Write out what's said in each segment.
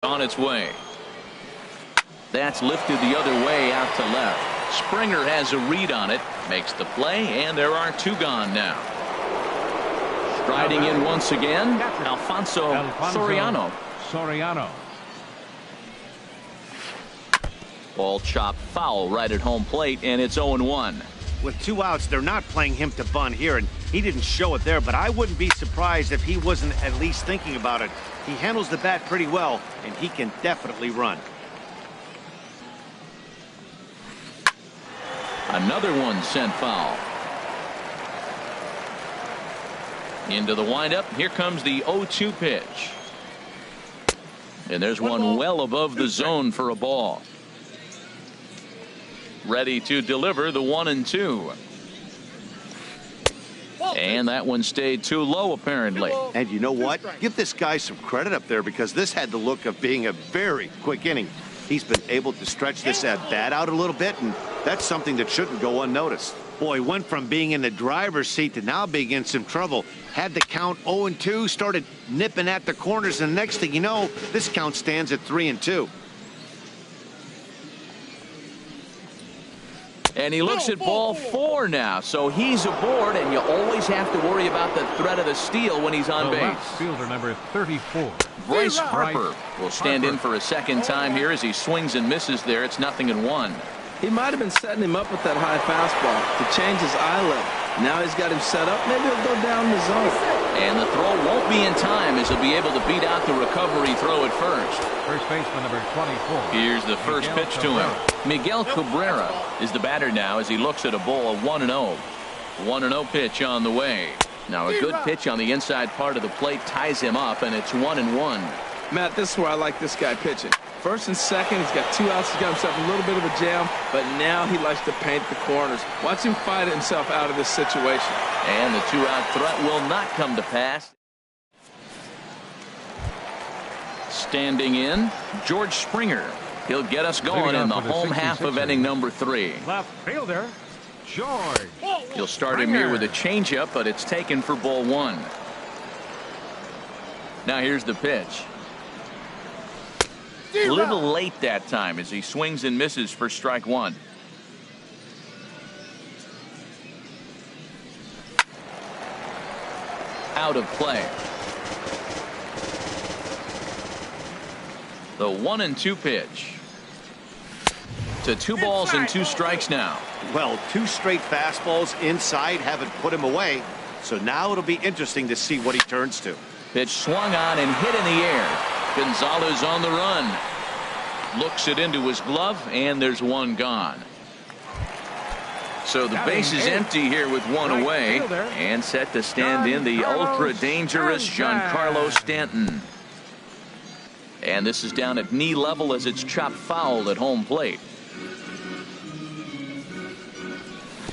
On its way. That's lifted the other way out to left. Springer has a read on it, makes the play, and there are two gone now. Striding in once again, Alfonso Soriano. Ball chopped foul right at home plate, and it's 0-1. With 2 outs, they're not playing him to bunt here, and he didn't show it there, but I wouldn't be surprised if he wasn't at least thinking about it. He handles the bat pretty well, and he can definitely run. Another one sent foul. Into the windup. Here comes the 0-2 pitch. And there's one well above the zone for a ball. Ready to deliver the 1-2. And that one stayed too low, apparently. And you know what? Give this guy some credit up there, because this had the look of being a very quick inning. He's been able to stretch this at bat out a little bit, and that's something that shouldn't go unnoticed. Boy, went from being in the driver's seat to now being in some trouble. Had the count 0-2, started nipping at the corners, and next thing you know, this count stands at 3-2. And he looks at ball 4 now, so he's aboard, and you always have to worry about the threat of the steal when he's on base. Fielder number 34. Bryce Harper will stand in for a second time here as he swings and misses there. It's 0-1. He might have been setting him up with that high fastball to change his eye level. Now he's got him set up. Maybe he'll go down the zone. And the throw won't be in time as he'll be able to beat out the recovery throw at first. First baseman number 24. Here's the first pitch to him. Miguel Cabrera is the batter now as he looks at a ball of 1-0. 1-0 pitch on the way. Now a good pitch on the inside part of the plate ties him up, and it's 1-1. Matt, this is where I like this guy pitching. First and second, he's got 2 outs. He's got himself a little bit of a jam, but now he likes to paint the corners. Watch him fight himself out of this situation. And the 2-out threat will not come to pass. Standing in, George Springer. He'll get us going in the home half of inning number 3. Left fielder, George. He'll start him here with a changeup, but it's taken for ball 1. Now here's the pitch. A little late that time as he swings and misses for strike 1. Out of play. The 1-2 pitch. To 2 balls and 2 strikes now. Well, 2 straight fastballs inside haven't put him away, so now it'll be interesting to see what he turns to. Pitch swung on and hit in the air. Gonzalez on the run. Looks it into his glove, and there's 1 gone. So the base is empty here with 1 away, and set to stand in the ultra-dangerous Giancarlo Stanton. And this is down at knee level as it's chopped foul at home plate.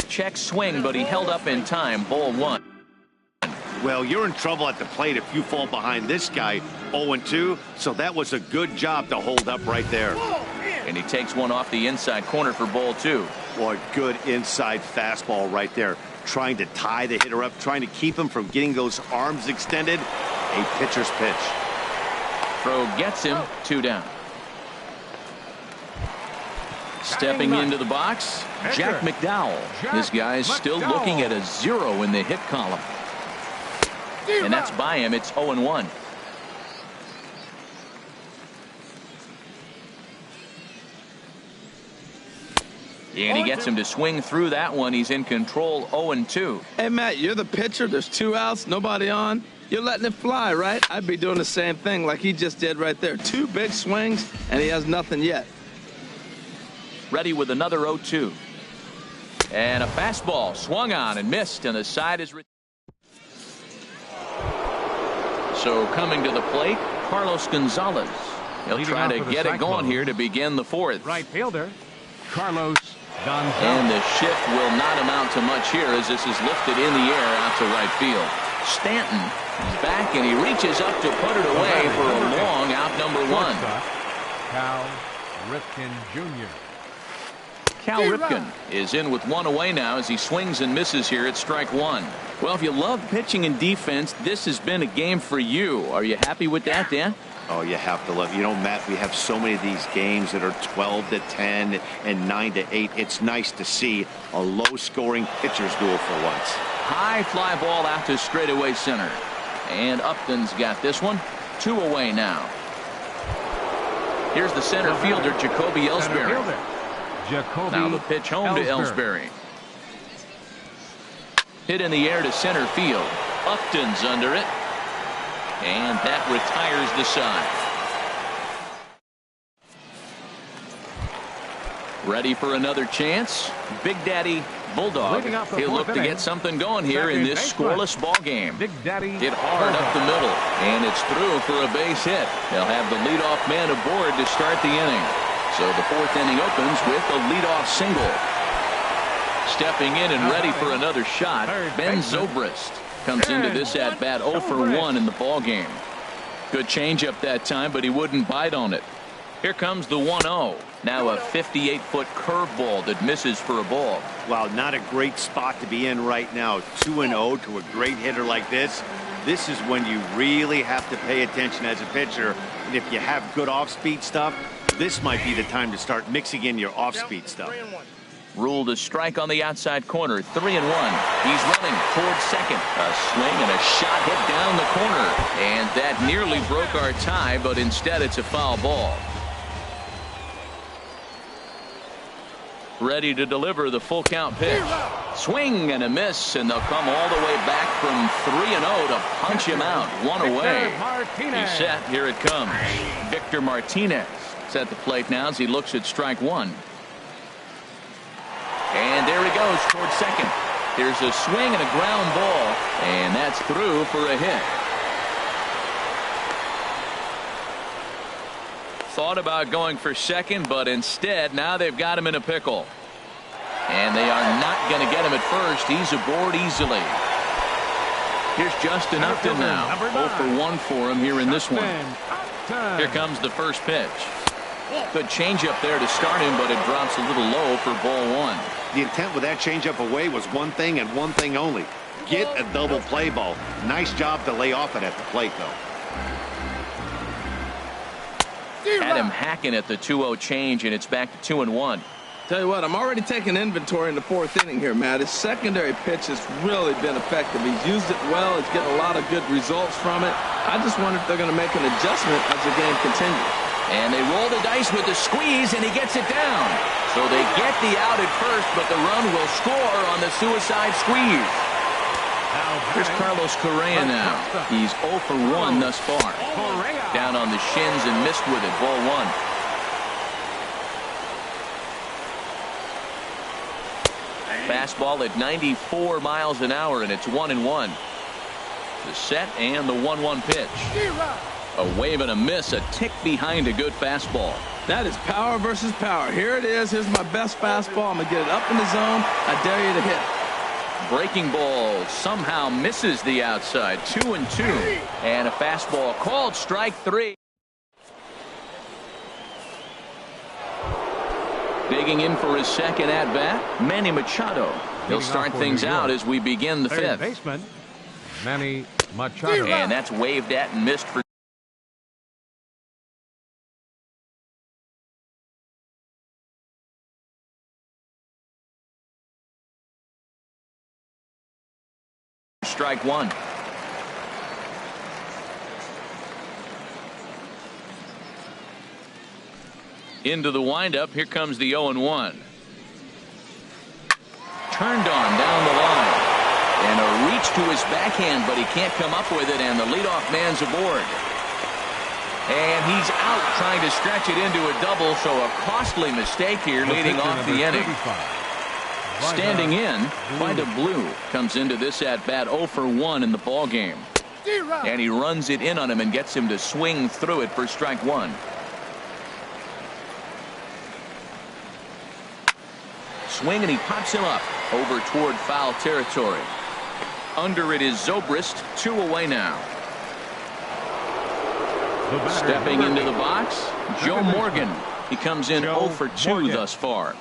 Check swing, but he held up in time. Ball 1. Well, you're in trouble at the plate if you fall behind this guy 0-2, so that was a good job to hold up right there. And he takes one off the inside corner for ball 2. Boy, good inside fastball right there. Trying to tie the hitter up, trying to keep him from getting those arms extended. A pitcher's pitch. Throw gets him. 2 down. Stepping into the box, Jack McDowell. This guy's still looking at a 0 in the hit column. And that's by him. It's 0-1. And he gets him to swing through that one. He's in control. 0-2. Hey, Matt, you're the pitcher. There's 2 outs, nobody on. You're letting it fly, right? I'd be doing the same thing like he just did right there. 2 big swings, and he has nothing yet. Ready with another 0-2. And a fastball swung on and missed, and the side is. So coming to the plate, Carlos Gonzalez. He'll try to get it going here to begin the 4th. Right fielder, Carlos Gonzalez. And the shift will not amount to much here as this is lifted in the air out to right field. Stanton is back, and he reaches up to put it away for a long out number 1. Cal Ripken Jr. Cal Ripken is in with one away now as he swings and misses here at strike one. Well, if you love pitching and defense, this has been a game for you. Are you happy with that, Dan? Oh, you have to love. You know, Matt, we have so many of these games that are 12-10 and 9-8. It's nice to see a low-scoring pitcher's duel for once. High fly ball out to straightaway center. And Upton's got this one. 2 away now. Here's the center fielder, Jacoby Ellsbury. Now the pitch home to Ellsbury. Hit in the air to center field. Upton's under it. And that retires the side. Ready for another chance. Big Daddy Bulldog. He'll look to get something going here in this scoreless ball game. Hit hard up the middle, and it's through for a base hit. They'll have the leadoff man aboard to start the inning. So the 4th inning opens with a leadoff single. Stepping in and ready for another shot, Ben Zobrist comes into this at bat 0 for 1 in the ball game. Good changeup that time, but he wouldn't bite on it. Here comes the 1-0. Now a 58-foot curveball that misses for a ball. Wow, not a great spot to be in right now. 2-0 to a great hitter like this. This is when you really have to pay attention as a pitcher. And if you have good off-speed stuff, this might be the time to start mixing in your off-speed stuff. Ruled a strike on the outside corner. 3-1. He's running towards second. A swing and a shot hit down the corner. And that nearly broke our tie, but instead it's a foul ball. Ready to deliver the full count pitch. Swing and a miss, and they'll come all the way back from 3-0 to punch him out. 1 away. He's set. Here it comes. Victor Martinez is at the plate now as he looks at strike one. And there he goes towards second. There's a swing and a ground ball, and that's through for a hit. Thought about going for second, but instead now they've got him in a pickle. And they are not going to get him at first. He's aboard easily. Here's Justin Upton now. 0 for 1 for him here in this one. Here comes the first pitch. Good changeup there to start him, but it drops a little low for ball 1. The intent with that changeup away was one thing and one thing only. Get a double play ball. Nice job to lay off it at the plate, though. Had him hacking at the 2-0 change, and it's back to 2-1. Tell you what, I'm already taking inventory in the 4th inning here, Matt. His secondary pitch has really been effective. He's used it well. He's getting a lot of good results from it. I just wonder if they're going to make an adjustment as the game continues. And they roll the dice with the squeeze, and he gets it down. So they get the out at first, but the run will score on the suicide squeeze. Here's Carlos Correa now. He's 0 for 1 thus far. Down on the shins and missed with it. Ball 1. Fastball at 94 miles an hour, and it's 1-1. The set and the 1-1 pitch. A wave and a miss, a tick behind a good fastball. That is power versus power. Here it is. Here's my best fastball. I'm going to get it up in the zone. I dare you to hit. Breaking ball somehow misses the outside. 2-2. And a fastball called strike 3. Digging in for his second at bat, Manny Machado. He'll start things out as we begin the 5th. Baseman, Manny Machado. And that's waved at and missed for strike 1. Into the windup. Here comes the 0-1. Turned on down the line. And a reach to his backhand, but he can't come up with it, and the leadoff man's aboard. And he's out trying to stretch it into a double, so a costly mistake here leading off the inning. Standing in, Vida Blue comes into this at-bat 0 for 1 in the ball game. And he runs it in on him and gets him to swing through it for strike 1. Swing, and he pops him up over toward foul territory. Under it is Zobrist. 2 away now. Stepping into the box, Joe Morgan. He comes in 0 for 2 thus far.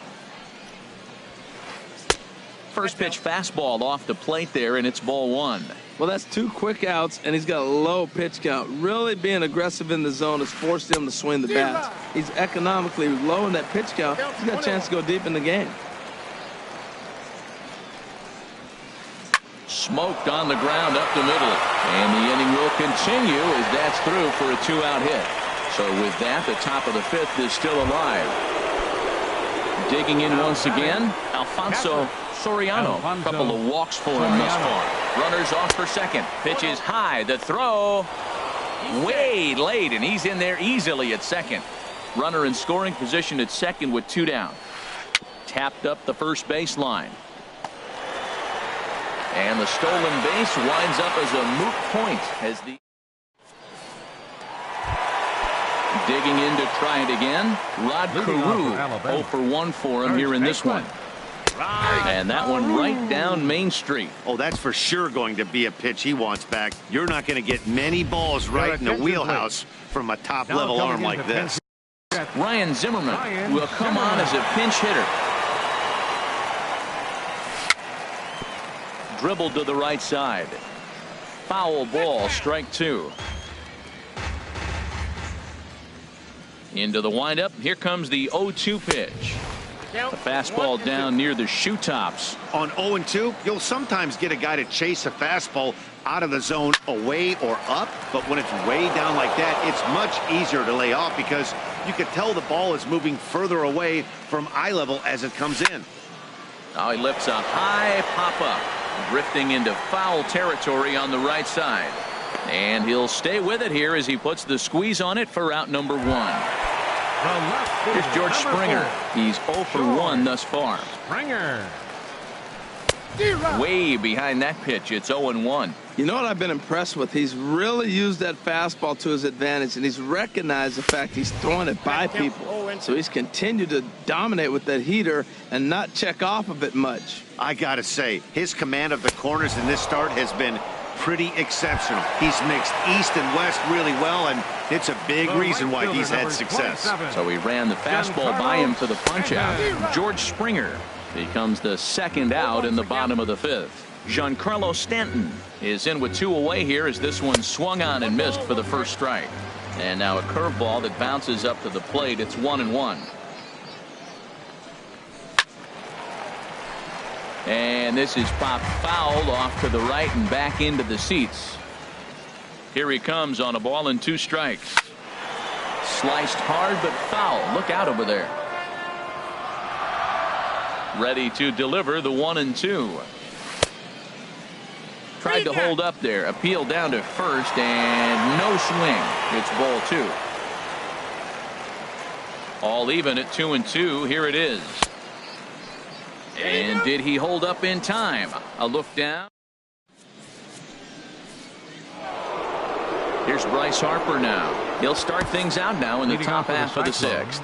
first pitch fastball off the plate there, and it's ball one. Well, that's 2 quick outs, and he's got a low pitch count. Really being aggressive in the zone has forced him to swing the bats. He's economically low in that pitch count. He's got a chance to go deep in the game. Smoked on the ground up the middle. And the inning will continue as that's through for a 2-out hit. So with that, the top of the 5th is still alive. Digging in once again, Alfonso Soriano. A couple of walks for him thus far. Runners off for second. Pitch is high. The throw way late, and he's in there easily at second. Runner in scoring position at second with 2 down. Tapped up the first baseline. And the stolen base winds up as a moot point as the digging in to try it again. Rod Carew 0 for 1 for him here in this one. And that one right down Main Street. Oh, that's for sure going to be a pitch he wants back. You're not going to get many balls right in the wheelhouse from a top-level arm like this. Ryan Zimmerman will come on as a pinch hitter. Dribbled to the right side. Foul ball, strike 2. Into the windup. Here comes the 0-2 pitch. The fastball down near the shoe tops. On 0-2, you'll sometimes get a guy to chase a fastball out of the zone away or up, but when it's way down like that, it's much easier to lay off because you can tell the ball is moving further away from eye level as it comes in. Now he lifts a high pop-up, drifting into foul territory on the right side. And he'll stay with it here as he puts the squeeze on it for out number 1. Here's George Springer. He's 0 for 1 thus far. Springer. Way behind that pitch. It's 0-1. You know what I've been impressed with? He's really used that fastball to his advantage, and he's recognized the fact he's throwing it by people. So he's continued to dominate with that heater and not check off of it much. I got to say, his command of the corners in this start has been pretty exceptional. He's mixed east and west really well, and it's a big reason why he's had success. So he ran the fastball by him to the punch-out. George Springer becomes the 2nd out in the bottom of the 5th. Giancarlo Stanton is in with 2 away here as this one swung on and missed for the first strike. And now a curveball that bounces up to the plate. It's 1-1. And this is popped foul off to the right and back into the seats. Here he comes on a ball and 2 strikes. Sliced hard but foul. Look out over there. Ready to deliver the 1-2. Tried to hold up there. Appeal down to first and no swing. It's ball 2. All even at 2-2. Here it is. And did he hold up in time? A look down. Here's Bryce Harper now. He'll start things out now in the top half of the 6th.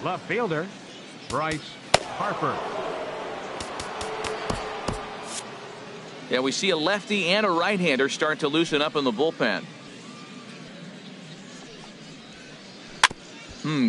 Left fielder, Bryce Harper. Yeah, we see a lefty and a right-hander start to loosen up in the bullpen.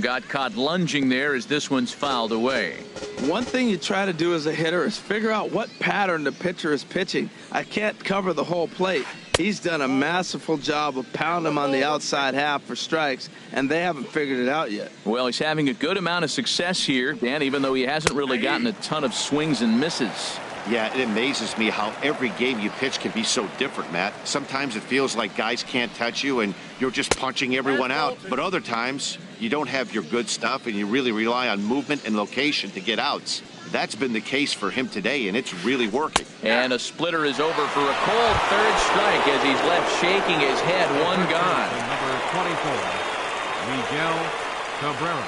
Got caught lunging there as this one's fouled away. One thing you try to do as a hitter is figure out what pattern the pitcher is pitching. I can't cover the whole plate. He's done a masterful job of pounding him on the outside half for strikes, and they haven't figured it out yet. Well, he's having a good amount of success here, Dan, even though he hasn't really gotten a ton of swings and misses. Yeah, it amazes me how every game you pitch can be so different, Matt. Sometimes it feels like guys can't touch you and you're just punching everyone out. But other times, you don't have your good stuff and you really rely on movement and location to get outs. That's been the case for him today, and it's really working. And a splitter is over for a cold 3rd strike as he's left shaking his head. 1 gone. Number 24, Miguel Cabrera.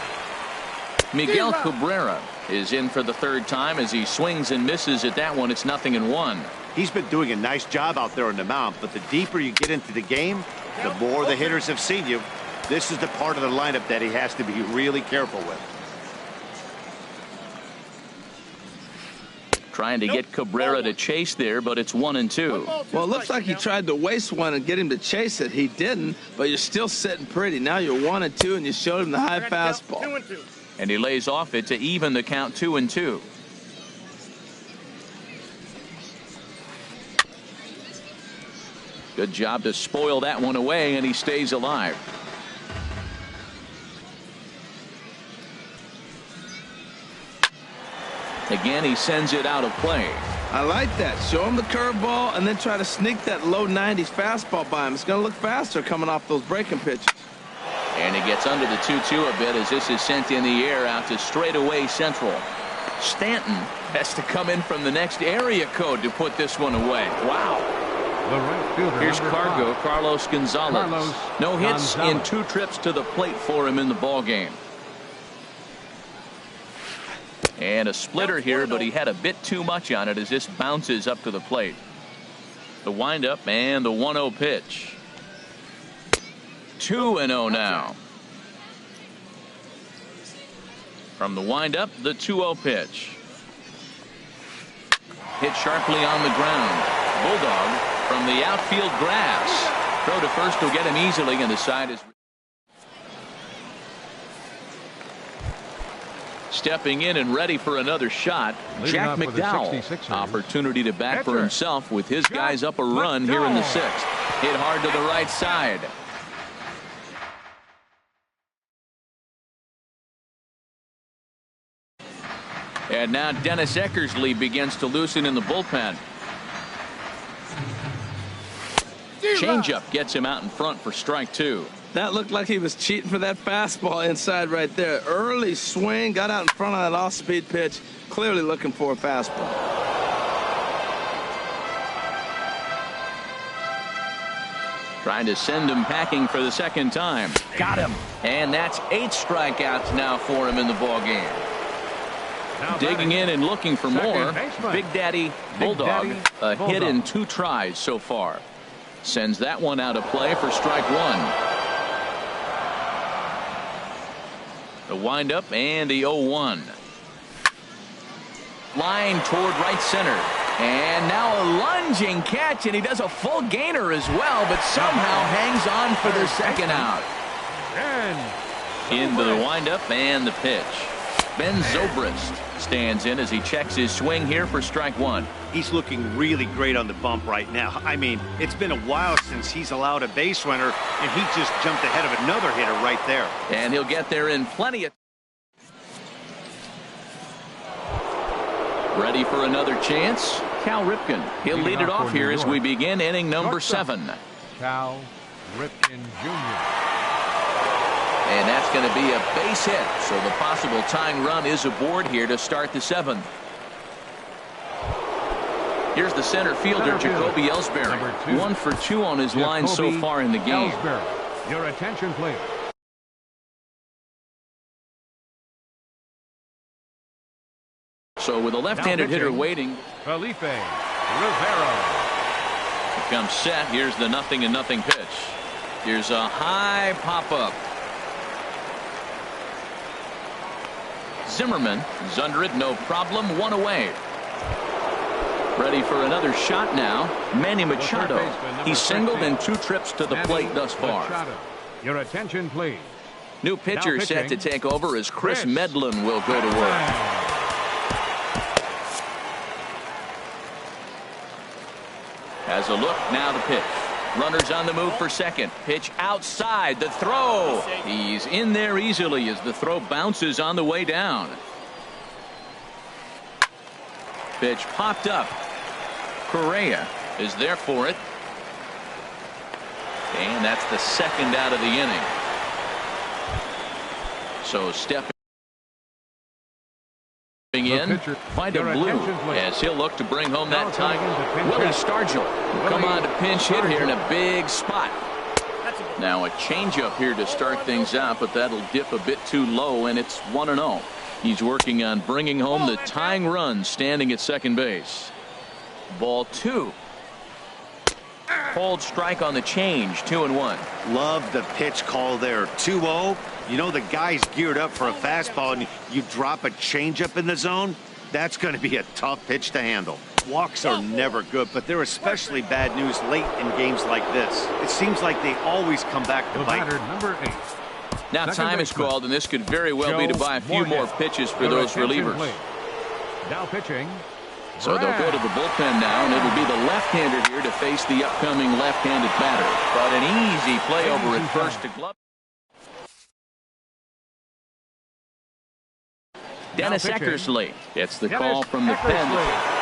Miguel Cabrera is in for the 3rd time as he swings and misses at that one. It's 0-1. He's been doing a nice job out there on the mound, but the deeper you get into the game, the more the hitters have seen you. This is the part of the lineup that he has to be really careful with. Trying to get Cabrera to chase there, but it's 1-2. Well, it looks like he tried to waste one and get him to chase it. He didn't, but you're still sitting pretty. Now you're 1-2, and you showed him the high fastball. And he lays off it to even the count 2-2. Good job to spoil that one away, and he stays alive. Again, he sends it out of play. I like that. Show him the curveball and then try to sneak that low 90s fastball by him. It's going to look faster coming off those breaking pitches. And he gets under the 2-2 a bit as this is sent in the air out to straightaway central. Stanton has to come in from the next area code to put this one away. Wow. The right fielder, Here's Cargo, Carlos Gonzalez. No hits in 2 trips to the plate for him in the ball game. And a splitter here, but he had a bit too much on it as this bounces up to the plate. The windup and the 1-0 pitch. 2-0 now. From the windup, the 2-0 pitch. Hit sharply on the ground. Bulldog from the outfield grass. Throw to first will get him easily, and the side is. Stepping in and ready for another shot, Jack McDowell. Opportunity to bat for himself with his guys up a run here in the 6th. Hit hard to the right side. And now Dennis Eckersley begins to loosen in the bullpen. Changeup gets him out in front for strike 2. That looked like he was cheating for that fastball inside right there. Early swing, got out in front of that off-speed pitch. Clearly looking for a fastball. Trying to send him packing for the second time. Got him. And that's 8 strikeouts now for him in the ball game. Digging in and looking for more. Big Daddy Bulldog. A hit in 2 tries so far. Sends that one out of play for strike 1. The windup and the 0-1. Line toward right center. And now a lunging catch, and he does a full gainer as well, but somehow hangs on for the second out. Into the windup and the pitch. Ben Zobrist stands in as he checks his swing here for strike 1. He's looking really great on the bump right now. I mean, it's been a while since he's allowed a base runner, and he just jumped ahead of another hitter right there. And he'll get there in plenty of. Ready for another chance? Cal Ripken. He'll lead it off here as we begin inning number 7. Cal Ripken Jr. And that's going to be a base hit, so the possible tying run is aboard here to start the 7th. Here's the center fielder, Jacoby Ellsbury. 1 for 2 on his line so far in the game. Ellsbury. Your attention, please. So with a left-handed hitter waiting, Felipe Rivero. Here comes set. Here's the 0-0 pitch. Here's a high pop-up. Zimmerman is under it, no problem. 1 away. Ready for another shot now. Manny Machado. He's singled in 2 trips to the plate thus far. Your attention, please. New pitcher set to take over as Chris Medlin will go to work. Has a look, now the pitch. Runners on the move for second. Pitch outside, the throw. He's in there easily as the throw bounces on the way down. Pitch popped up. Correa is there for it. And that's the 2nd out of the inning. So stepping in, find a blue as he'll look to bring home that time. Willie Stargell will come on to pinch hit here in a big spot. Now a changeup here to start things out, but that'll dip a bit too low, and it's 1-0. He's working on bringing home the tying run standing at second base. Ball 2. Cold strike on the change. 2-1. Love the pitch call there. 2-0. You know the guy's geared up for a fastball, and you drop a changeup in the zone. That's going to be a tough pitch to handle. Walks are never good, but they're especially bad news late in games like this. It seems like they always come back to bite. Number 8. Now time is called, and this could very well be to buy a few more pitches for those relievers. Now pitching, So they'll go to the bullpen now, and it'll be the left-hander here to face the upcoming left-handed batter. But an easy play over at first to Glove. Dennis Eckersley gets the call from the pen.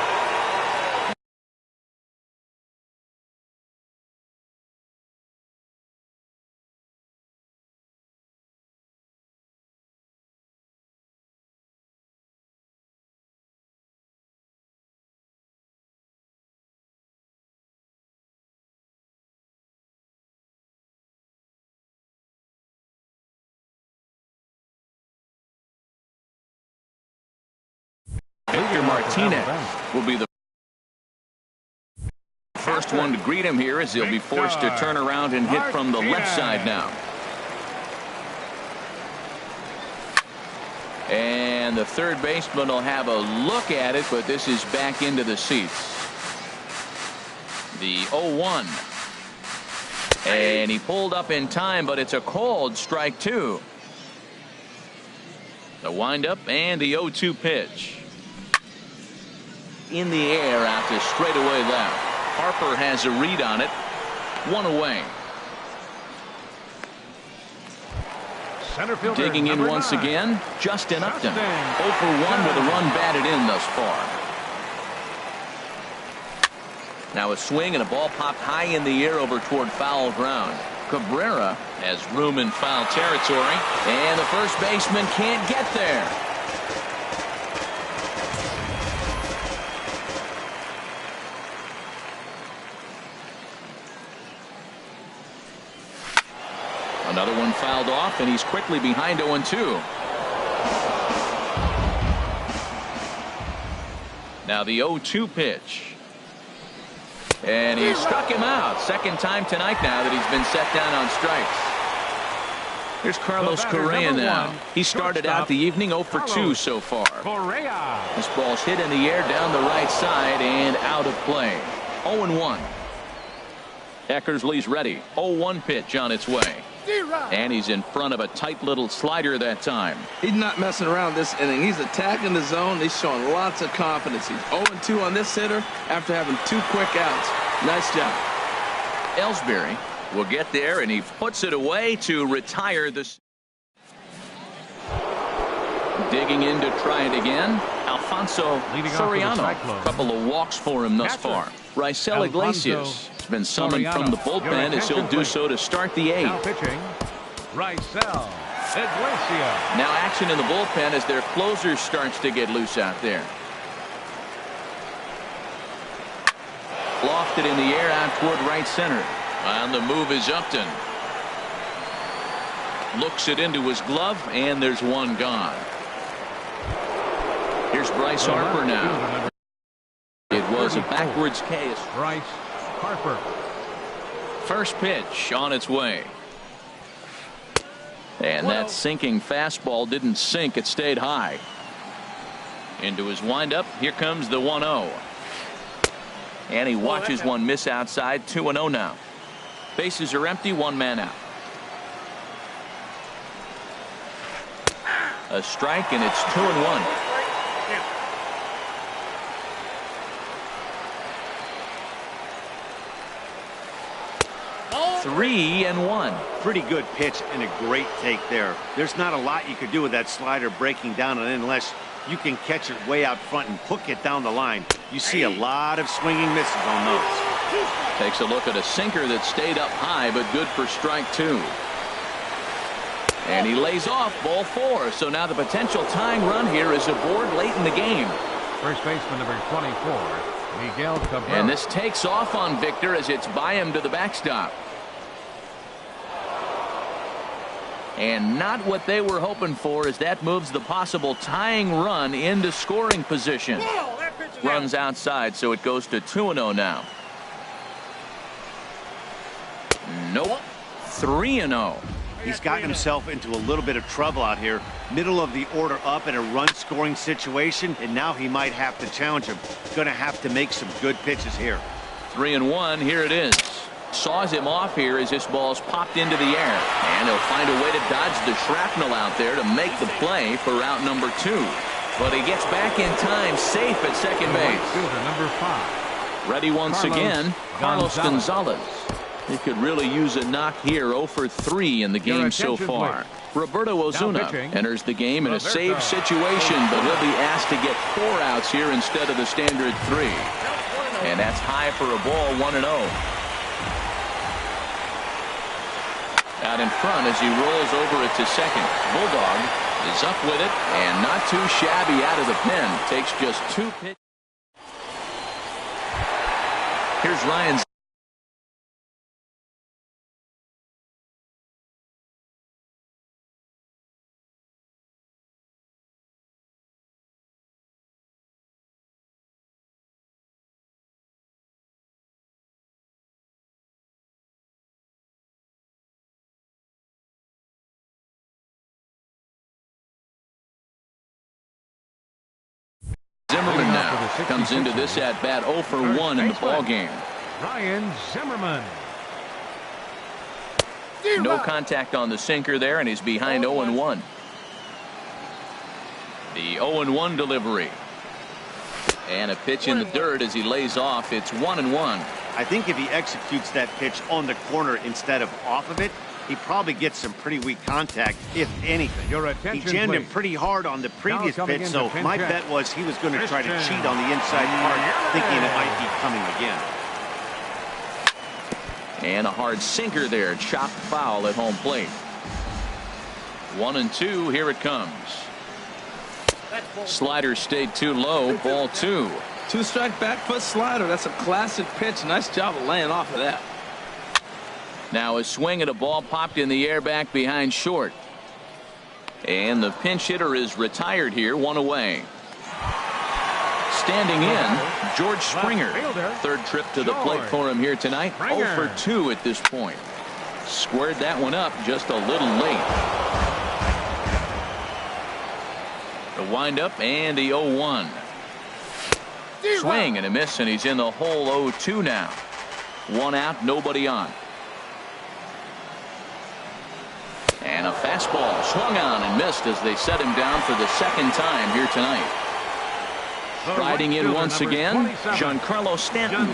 Martinez will be the first one to greet him here, as he'll be forced to turn around and hit from the left side now. And the third baseman will have a look at it, but this is back into the seats. The 0-1. And he pulled up in time, but it's a called strike two. The windup and the 0-2 pitch. In the air out to straightaway left. Harper has a read on it. One away. Center fielder, digging in once again, Justin Upton. 0 for 1 with a run batted in thus far. Now a swing and a ball popped high in the air over toward foul ground. Cabrera has room in foul territory, and the first baseman can't get there. Another one fouled off, and he's quickly behind 0-2. Now the 0-2 pitch. And he struck him out. Second time tonight now that he's been set down on strikes. Here's Carlos Correa now. He started out the evening 0 for 2 so far. This ball's hit in the air down the right side and out of play. 0-1. Eckersley's ready. 0-1 pitch on its way. And he's in front of a tight little slider that time. He's not messing around this inning. He's attacking the zone. He's showing lots of confidence. He's 0-2 on this hitter after having 2 quick outs. Nice job. Ellsbury will get there, and he puts it away to retire this. Digging in to try it again. Alfonso Soriano. A couple of walks for him thus far. Raisel Iglesias has been summoned from the bullpen, as he'll do so to start the 8th. Now pitching, Raisel Iglesias. Now action in the bullpen as their closer starts to get loose out there. Lofted in the air out toward right center. On the move is Upton. Looks it into his glove, and there's one gone. Here's Bryce Harper now. It was a backwards case. Bryce Harper. First pitch on its way. And that sinking fastball didn't sink. It stayed high. Into his windup. Here comes the 1-0. And he watches one miss outside. 2-0 now. Bases are empty. One man out. A strike, and it's 2-1. 3-1. Pretty good pitch and a great take there. There's not a lot you could do with that slider breaking down and in unless you can catch it way out front and hook it down the line. You see a lot of swinging misses on those. Takes a look at a sinker that stayed up high, but good for strike 2. And he lays off ball 4. So now the potential tying run here is aboard late in the game. First baseman number 24, Miguel Cabrera. And this takes off on Victor as it's by him to the backstop. And not what they were hoping for, as that moves the possible tying run into scoring position. Runs outside, so it goes to 2-0 now. Nope. 3-0. He's gotten himself into a little bit of trouble out here. Middle of the order up in a run-scoring situation, and now he might have to challenge him. Going to have to make some good pitches here. 3-1. Here it is. Saws him off here as this ball's popped into the air. And he'll find a way to dodge the shrapnel out there to make the play for out number 2. But he gets back in time, safe at second base. Fielder number 5. Ready once Carlos again, Carlos Gonzalez. He could really use a knock here. 0 for 3 in the game so far. Roberto Ozuna enters the game in a save situation, but he'll be asked to get 4 outs here instead of the standard 3. And that's high for a ball, 1-0. Out in front as he rolls over it to second. Bulldog is up with it and not too shabby out of the pen. Takes just 2 pitches. Here's Ryan. Zimmerman now comes into this at bat 0 for 1 in the ball game. Ryan Zimmerman. No contact on the sinker there, and he's behind 0-1. The 0-1 delivery. And a pitch in the dirt as he lays off. It's 1-1. I think if he executes that pitch on the corner instead of off of it, he probably gets some pretty weak contact, if anything. He jammed him pretty hard on the previous pitch, so my bet was he was going to try to cheat on the inside part, thinking it might be coming again. And a hard sinker there, chopped foul at home plate. 1-2, here it comes. Slider stayed too low, ball 2. 2-strike back foot slider. That's a classic pitch. Nice job of laying off of that. Now a swing at a ball popped in the air back behind short. And the pinch hitter is retired here, 1 away. Standing in, George Springer. Third trip to the plate for him here tonight. 0 for 2 at this point. Squared that one up just a little late. The windup and the 0-1. Swing and a miss, and he's in the hole 0-2 now. 1 out, nobody on. And a fastball swung on and missed as they set him down for the second time here tonight. Riding in once again, Giancarlo Stanton.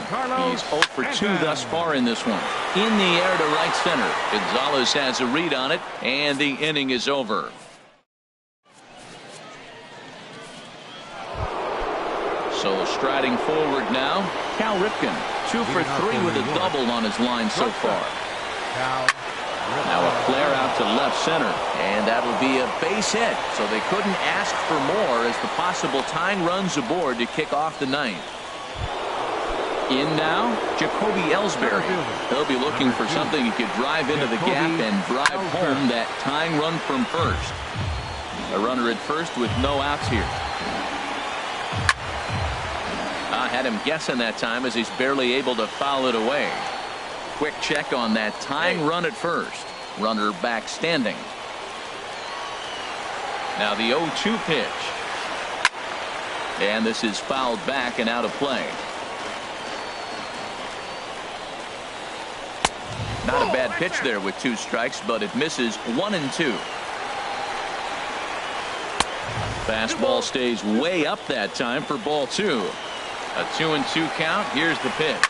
He's 0 for 2 thus far in this one. In the air to right center. Gonzalez has a read on it, and the inning is over. So striding forward now, Cal Ripken. 2 for 3 with a double on his line so far. Now a flare out to left center, and that'll be a base hit, so they couldn't ask for more as the possible tying runs aboard to kick off the ninth. In now, Jacoby Ellsbury. He'll be looking for something he could drive into the gap and drive home that tying run from first. A runner at first with no outs here. I had him guessing that time as he's barely able to foul it away. Quick check on that tying run at first. Runner back standing. Now the 0-2 pitch. And this is fouled back and out of play. Not a bad pitch there with 2 strikes, but it misses 1-2. Fastball stays way up that time for ball 2. A 2-2 count. Here's the pitch.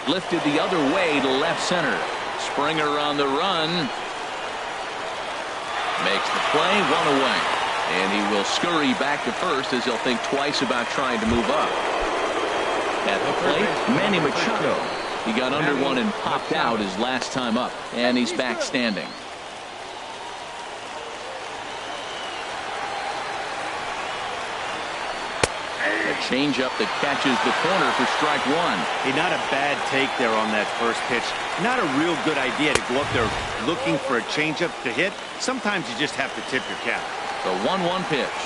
Lifted the other way to left center. Springer on the run. Makes the play, 1 away. And he will scurry back to first as he'll think twice about trying to move up. At the plate, Manny Machado. He got under one and popped out his last time up. And he's back standing. Changeup that catches the corner for strike 1. Hey, not a bad take there on that first pitch. Not a real good idea to go up there looking for a changeup to hit. Sometimes you just have to tip your cap. The 1-1 pitch.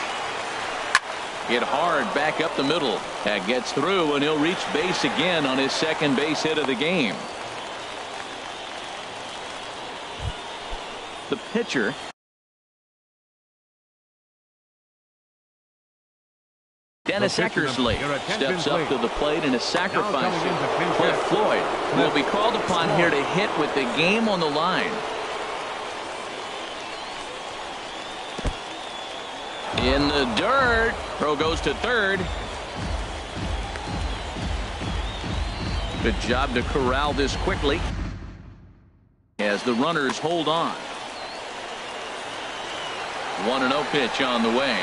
Hit hard back up the middle. That gets through, and he'll reach base again on his second base hit of the game. The pitcher. Dennis Eckersley steps up to the plate in a sacrifice. Cliff Floyd will be called upon here to hit with the game on the line. In the dirt. Throw goes to third. Good job to corral this quickly as the runners hold on. 1-0 pitch on the way.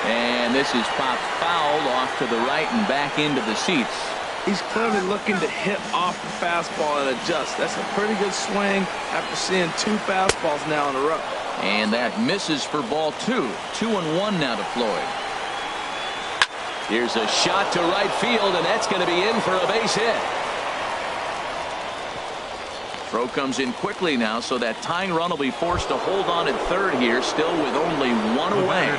And this is popped fouled off to the right and back into the seats. He's clearly looking to hit off the fastball and adjust. That's a pretty good swing after seeing 2 fastballs now in a row. And that misses for ball 2. 2-1 now to Floyd. Here's a shot to right field, and that's going to be in for a base hit. Throw comes in quickly now, so that tying run will be forced to hold on at third here, still with only 1 away.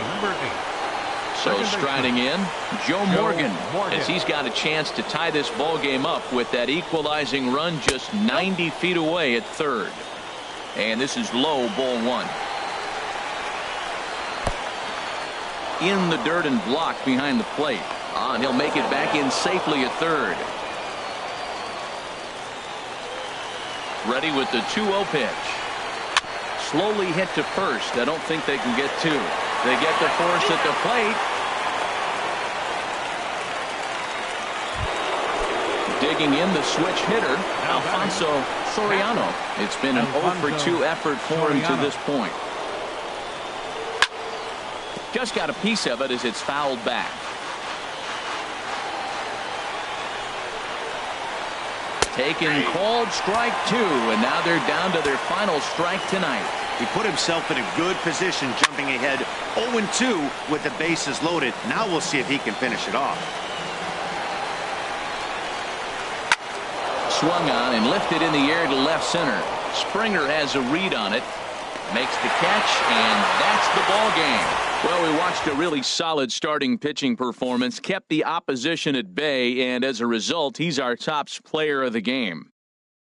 So striding in, Joe Morgan, as he's got a chance to tie this ball game up with that equalizing run just 90 feet away at third. And this is low, ball 1. In the dirt and blocked behind the plate. And he'll make it back in safely at third. Ready with the 2-0 pitch. Slowly hit to first. I don't think they can get 2. They get the force at the plate. Digging in the switch hitter, Alfonso Soriano. It's been an 0-for-2 effort for him to this point. Just got a piece of it as it's fouled back. Taken, called strike 2, and now they're down to their final strike tonight. He put himself in a good position, jumping ahead 0-2 with the bases loaded. Now we'll see if he can finish it off. Swung on and lifted in the air to left center. Springer has a read on it. Makes the catch, and that's the ball game. Well, we watched a really solid starting pitching performance, kept the opposition at bay, and as a result, he's our top player of the game.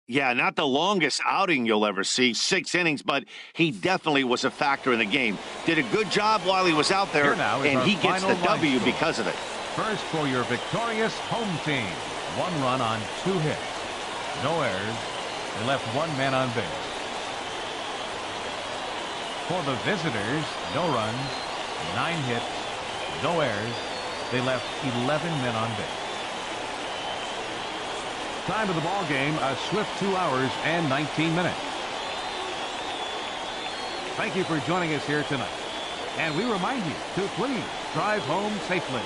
Yeah, not the longest outing you'll ever see, 6 innings, but he definitely was a factor in the game. Did a good job while he was out there, and he gets the W because of it. First for your victorious home team. 1 run on 2 hits. No errors. They left 1 man on base. For the visitors, no runs, 9 hits, no errors. They left 11 men on base. Time of the ball game, a swift 2 hours and 19 minutes. Thank you for joining us here tonight. And we remind you to please drive home safely.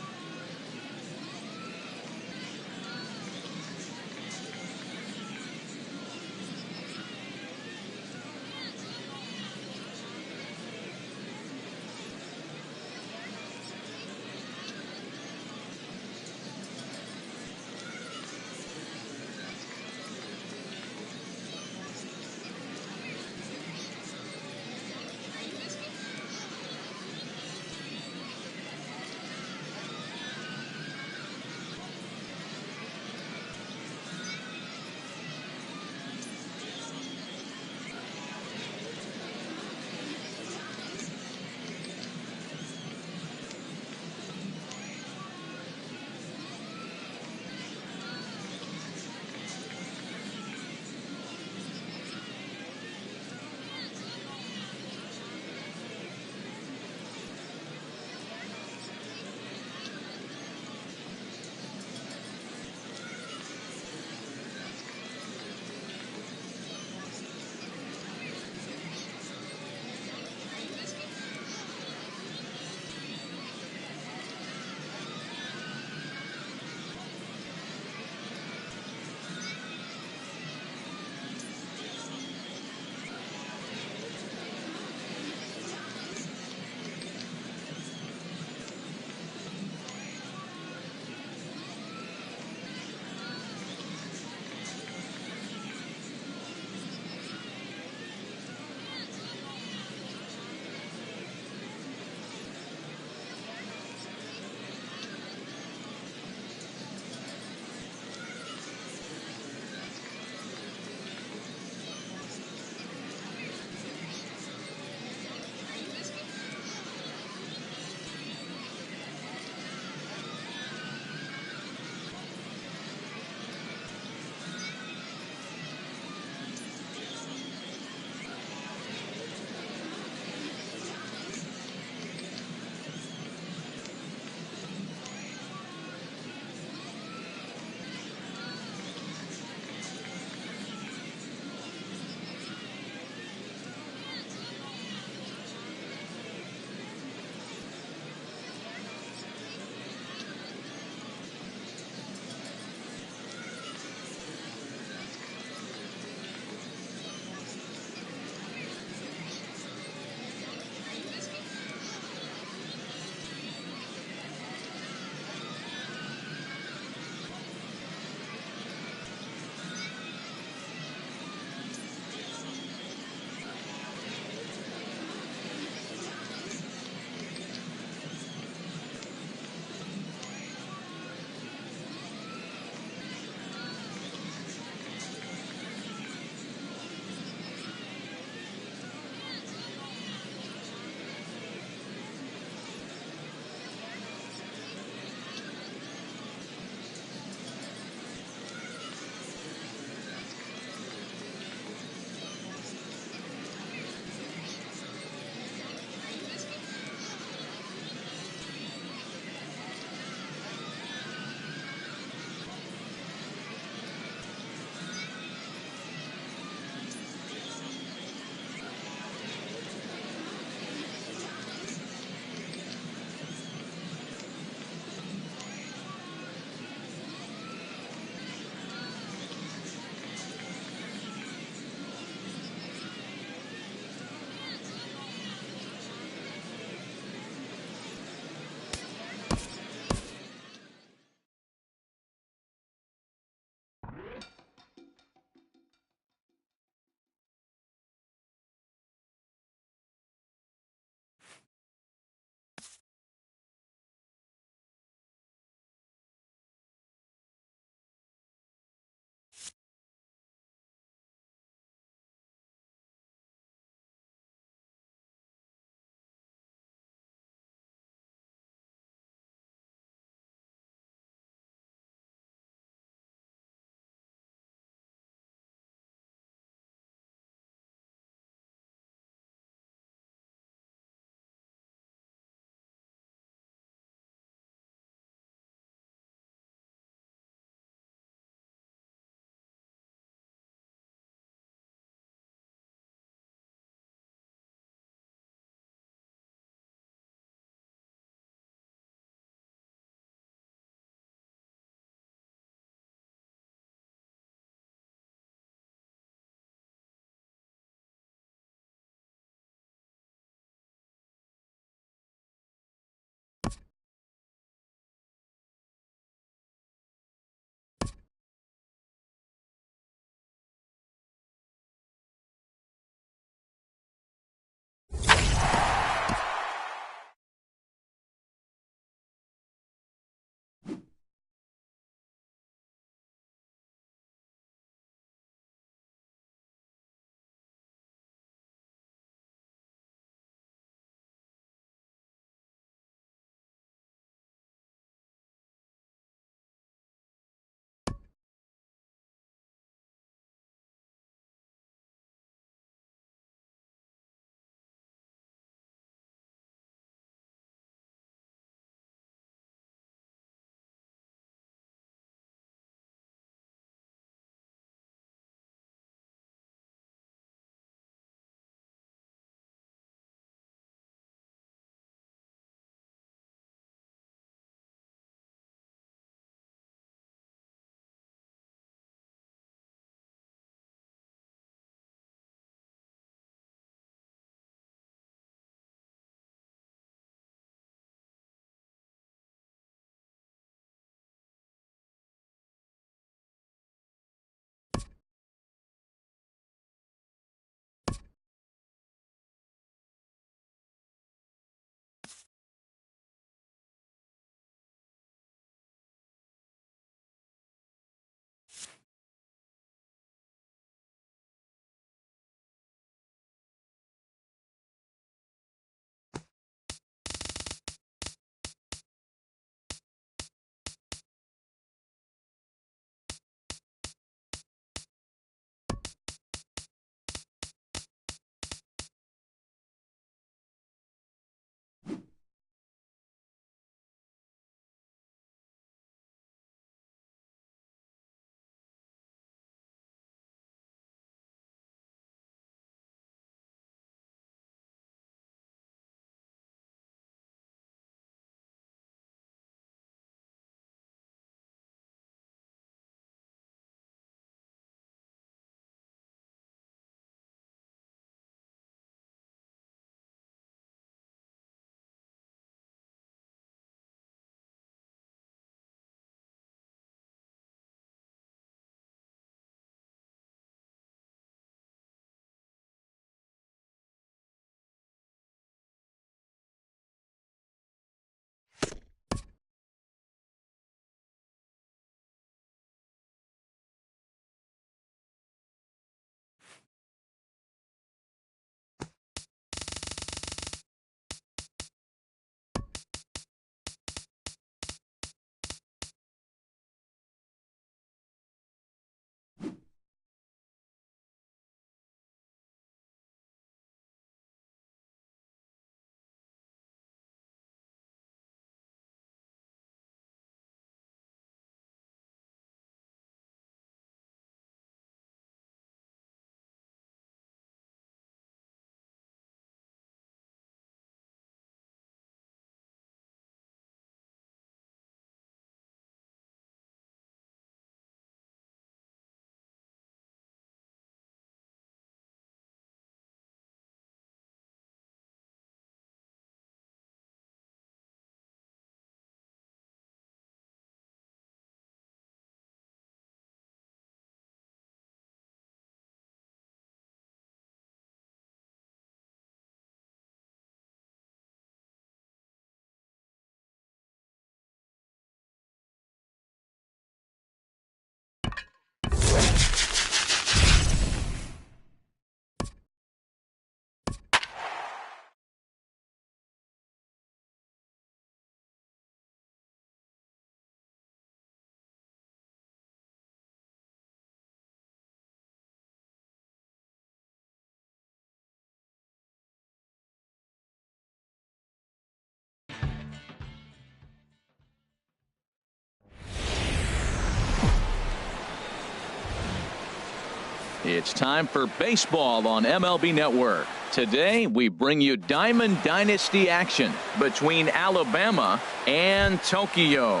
It's time for baseball on MLB Network. Today, we bring you Diamond Dynasty action between Alabama and Tokyo.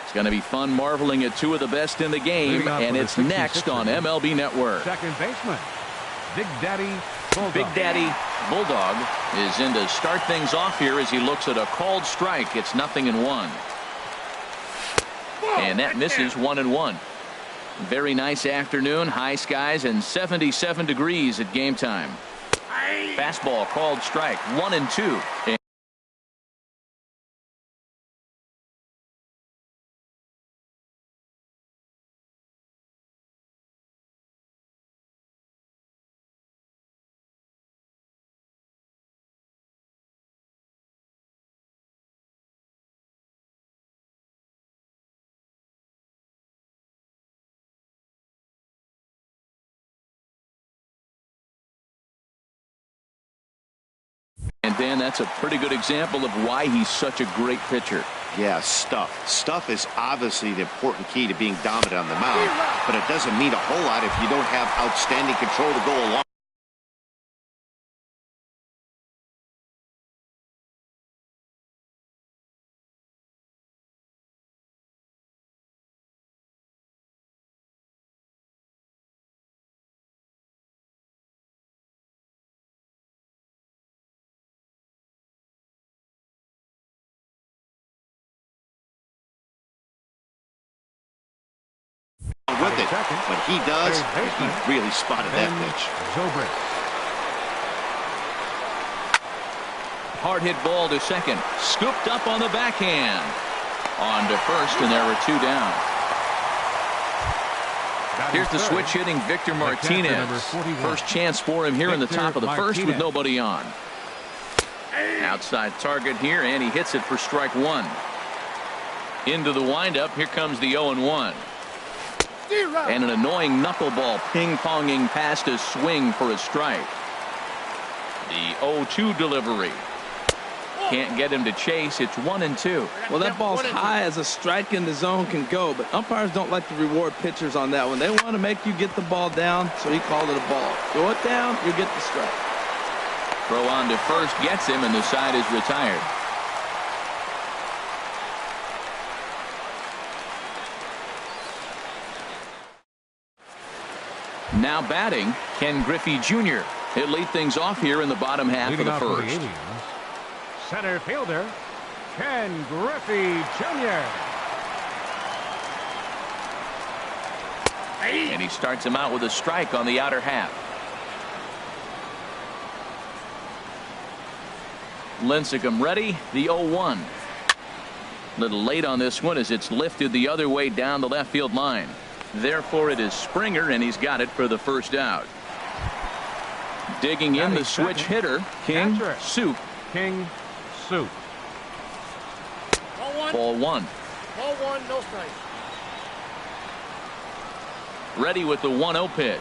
It's going to be fun marveling at two of the best in the game, and it's next on MLB Network. Second baseman, Big Daddy Bulldog. Big Daddy Bulldog is in to start things off here as he looks at a called strike. It's 0-1. And that misses 1-1. Very nice afternoon, high skies and 77 degrees at game time. Fastball called strike, 1-2. And Dan, that's a pretty good example of why he's such a great pitcher. Yeah, stuff. Stuff is obviously the important key to being dominant on the mound, but it doesn't mean a whole lot if you don't have outstanding control to go along. With it, but he does. He really spotted that pitch. Hard hit ball to second, scooped up on the backhand, on to first, and there were two down. Here's the switch hitting Victor Martinez. First chance for him here in the top of the first with nobody on. Outside target here, and he hits it for strike one. Into the windup, here comes the 0-1. And an annoying knuckleball ping-ponging past a swing for a strike. The 0-2 delivery. Can't get him to chase. It's 1-2. Well, that ball's high as a strike in the zone can go, but umpires don't like to reward pitchers on that one. They want to make you get the ball down, so he called it a ball. Throw it down, you get the strike. Throw on to first gets him, and the side is retired. Now batting, Ken Griffey Jr. He'll lead things off here in the bottom half of the first. Center fielder, Ken Griffey Jr. And he starts him out with a strike on the outer half. Lincecum ready, the 0-1. Little late on this one as it's lifted the other way down the left field line. Therefore, it is Springer, and he's got it for the first out. Digging in the switch hitter, King Soup. King Soup. Ball one. Ball one, no strike. Ready with the 1-0 pitch.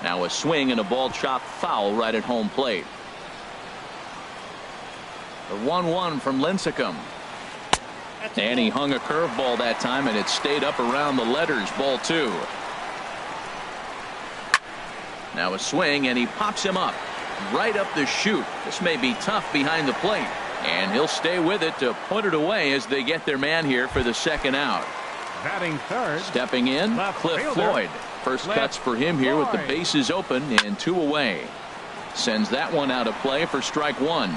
Now a swing and a ball chopped foul right at home plate. The 1-1 from Lincecum. And he hung a curveball that time, and it stayed up around the letters. Ball two. Now a swing, and he pops him up right up the chute. This may be tough behind the plate, and he'll stay with it to put it away as they get their man here for the second out. Batting third. Stepping in, Cliff Floyd. First cuts for him here with the bases open and two away. Sends that one out of play for strike one.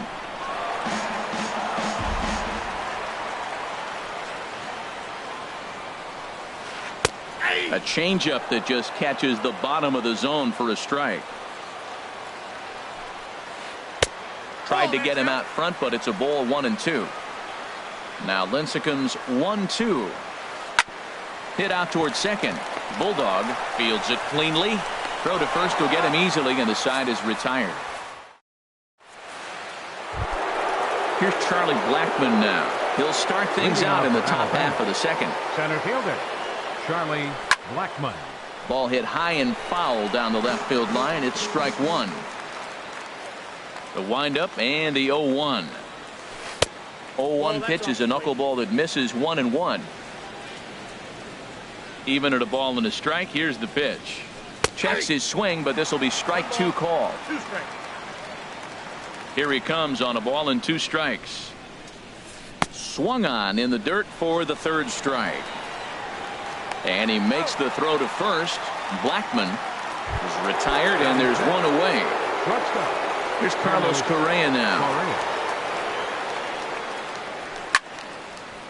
A changeup that just catches the bottom of the zone for a strike. Tried to get him out front, but it's a ball 1-2. Now Lincecum's 1-2. Hit out towards second. Bulldog fields it cleanly. Throw to first will get him easily, and the side is retired. Here's Charlie Blackmon now. He'll start things out in the top half of the second. Center fielder, Charlie Blackmon. Ball hit high and foul down the left field line. It's strike one. The windup and the 0-1. 0-1 pitch is a knuckleball that misses 1-1. Even at a ball and a strike. Here's the pitch. Checks his swing, but this will be strike 2 called. Here he comes on a ball and 2 strikes. Swung on in the dirt for the 3rd strike. And he makes the throw to first. Blackman is retired, and there's 1 away. Here's Carlos Correa now.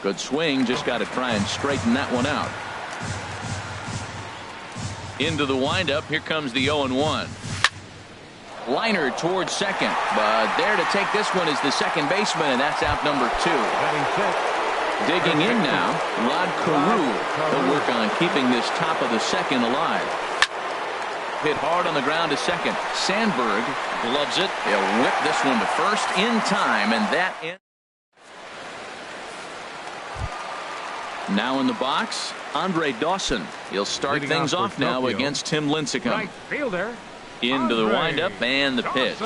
Good swing, just got to try and straighten that one out. Into the windup, here comes the 0-1. Liner towards second, but there to take this one is the second baseman, and that's out number 2. Digging in now, Rod Carew. He'll work on keeping this top of the second alive. Hit hard on the ground to second. Sandberg gloves it. He'll whip this one to first in time, and that ends. Now in the box, Andre Dawson. He'll start things off now against Tim Lincecum. Right fielder. Into the windup and the pitch.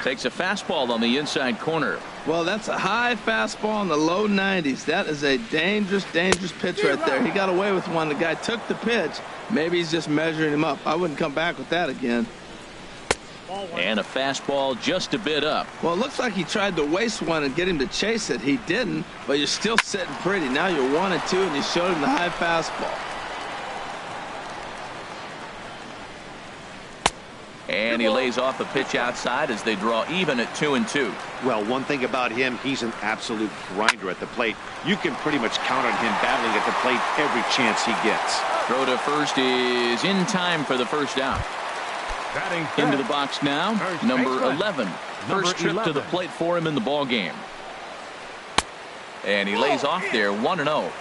Takes a fastball on the inside corner. Well, that's a high fastball in the low 90s. That is a dangerous pitch right there. He got away with one. The guy took the pitch. Maybe he's just measuring him up. I wouldn't come back with that again. And a fastball just a bit up. Well, it looks like he tried to waste one and get him to chase it. He didn't, but you're still sitting pretty. Now you're 1-2, and you showed him the high fastball. And he lays off a pitch outside as they draw even at 2-2. Well, one thing about him, he's an absolute grinder at the plate. You can pretty much count on him battling at the plate every chance he gets. Throw to first is in time for the first out. Into the box now, number 11. First trip to the plate for him in the ball game. And he lays off there, 1-0.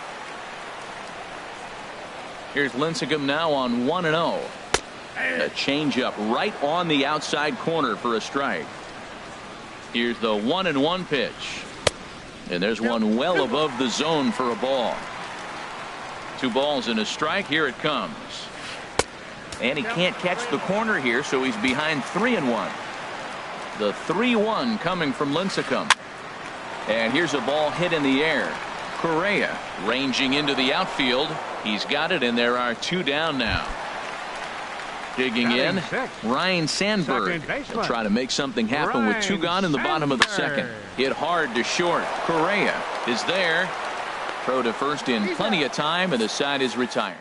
Here's Lincecum now on 1-0. A changeup right on the outside corner for a strike. Here's the 1-1 pitch. And there's one well above the zone for a ball. 2 balls and a strike. Here it comes. And he can't catch the corner here, so he's behind 3-1. The 3-1 coming from Lincecum. And here's a ball hit in the air. Correa ranging into the outfield. He's got it, and there are 2 down now. Digging in, Ryan Sandberg. They'll try to make something happen with 2 gone in the bottom of the second. Hit hard to short. Correa is there. Throw to first in plenty of time, and the side is retired.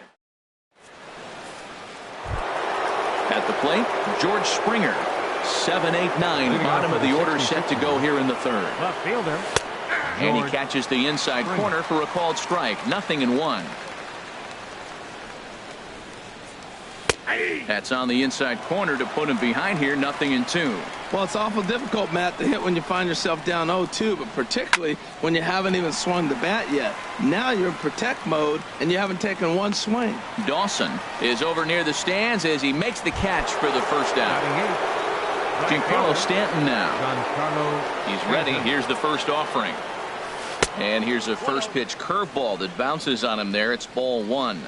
At the plate, George Springer. 7, 8, 9. Bottom of the order set to go here in the 3rd. Left fielder. And he catches the inside corner for a called strike. 0-1. That's on the inside corner to put him behind here. 0-2. Well, it's awful difficult, Matt, to hit when you find yourself down 0-2, but particularly when you haven't even swung the bat yet. Now you're in protect mode, and you haven't taken one swing. Dawson is over near the stands as he makes the catch for the first out. Giancarlo Stanton now. He's ready. Here's the first offering. And here's a first pitch curveball that bounces on him there. It's ball 1.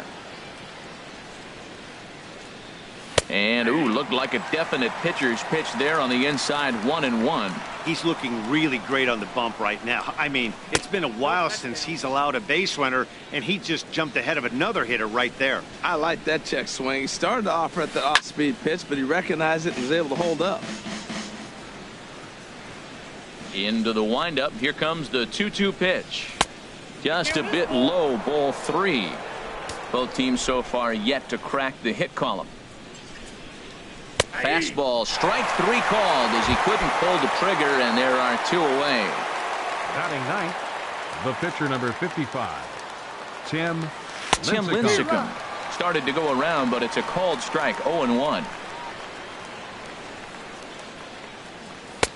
And, looked like a definite pitcher's pitch there on the inside. 1-1. He's looking really great on the bump right now. I mean, it's been a while since he's allowed a base runner, and he just jumped ahead of another hitter right there. I like that check swing. He started to offer at the off-speed pitch, but he recognized it and was able to hold up. Into the windup. Here comes the 2-2 pitch. Just a bit low, ball 3. Both teams so far yet to crack the hit column. Fastball, strike 3 called as he couldn't pull the trigger, and there are 2 away. Batting ninth, the pitcher number 55, Tim Lincecum. Started to go around, but it's a called strike. 0-1.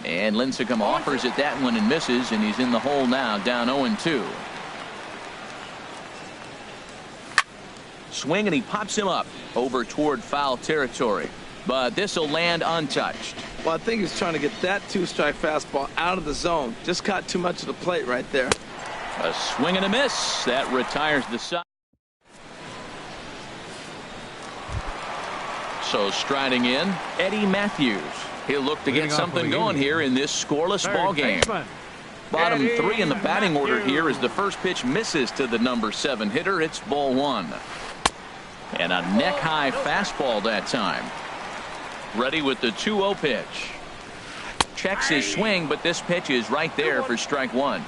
And Lincecum offers at that one and misses, and he's in the hole now, down 0-2. Swing, and he pops him up over toward foul territory. But this will land untouched. Well, I think he's trying to get that 2-strike fastball out of the zone. Just caught too much of the plate right there. A swing and a miss. That retires the side. So striding in, Eddie Matthews. He'll look to get something going here in this scoreless ball game. Bottom 3 in the batting order here as the first pitch misses to the number 7 hitter. It's ball 1. And a neck-high fastball that time. Ready with the 2-0 pitch. Checks his swing, but this pitch is right there for strike one.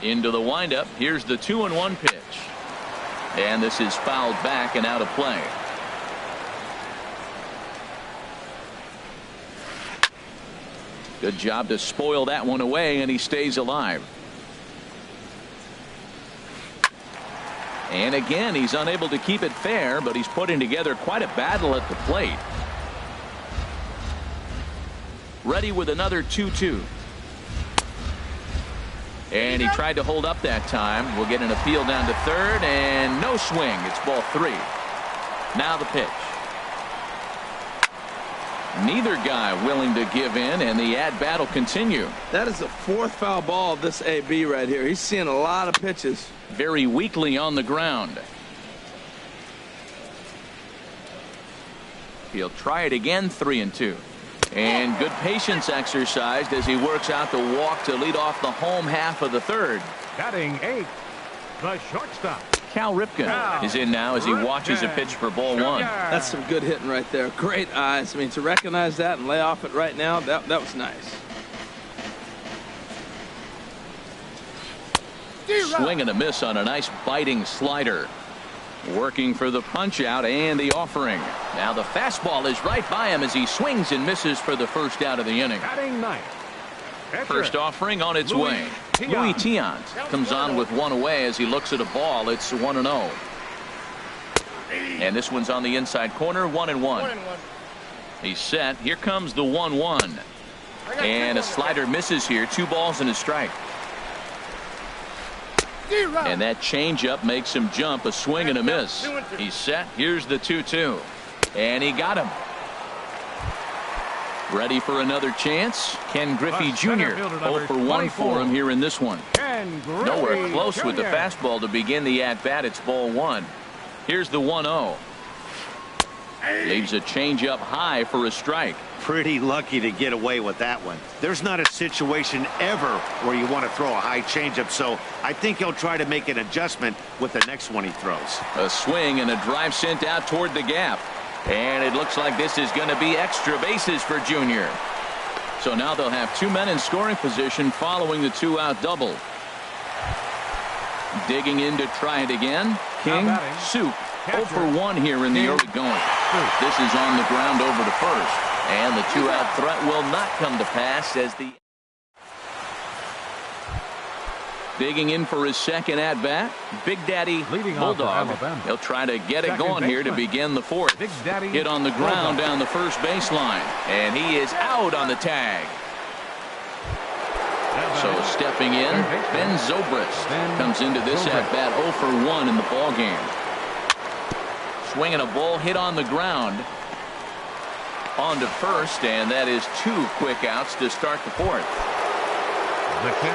Into the windup. Here's the 2-1 pitch. And this is fouled back and out of play. Good job to spoil that one away, and he stays alive. And again, he's unable to keep it fair, but he's putting together quite a battle at the plate. Ready with another 2-2. And he tried to hold up that time. We'll get an appeal down to third, and no swing. It's ball 3. Now the pitch. Neither guy willing to give in, and the at-bat will continue. That is the 4th foul ball of this AB right here. He's seeing a lot of pitches. Very weakly on the ground. He'll try it again, 3-2. And good patience exercised as he works out the walk to lead off the home half of the third. Batting 8th, the shortstop. Cal Ripken is in now as he watches a pitch for ball 1. That's some good hitting right there. Great eyes. I mean, to recognize that and lay off it right now, that was nice. Swing and a miss on a nice biting slider. Working for the punch out and the offering. Now the fastball is right by him as he swings and misses for the first out of the inning. Batting 9th. First offering on its way. Louis Tiant comes on with one away as he looks at a ball. It's 1-0. And this one's on the inside corner, 1-1. He's set. Here comes the 1-1. And a slider misses here. 2 balls and a strike. And that changeup makes him jump. A swing and a miss. He's set. Here's the 2-2. And he got him. Ready for another chance. Ken Griffey Jr. 0 for 1 for him here in this one. Nowhere close with the fastball to begin the at-bat. It's ball 1. Here's the 1-0. Leaves a changeup high for a strike. Pretty lucky to get away with that one. There's not a situation ever where you want to throw a high changeup, so I think he'll try to make an adjustment with the next one he throws. A swing and a drive sent out toward the gap. And it looks like this is going to be extra bases for Junior. So now they'll have 2 men in scoring position following the 2-out double. Digging in to try it again. King Soup 0 for 1 here in the early going. This is on the ground over to first. And the 2-out threat will not come to pass as the digging in for his second at-bat, Big Daddy Bulldog. He'll try to get it going here to begin the 4th. Hit on the ground down the first baseline. And he is out on the tag. So stepping in, Ben Zobrist comes into this at-bat 0 for 1 in the ballgame. Swinging a ball hit on the ground. On to first, and that is 2 quick outs to start the 4th.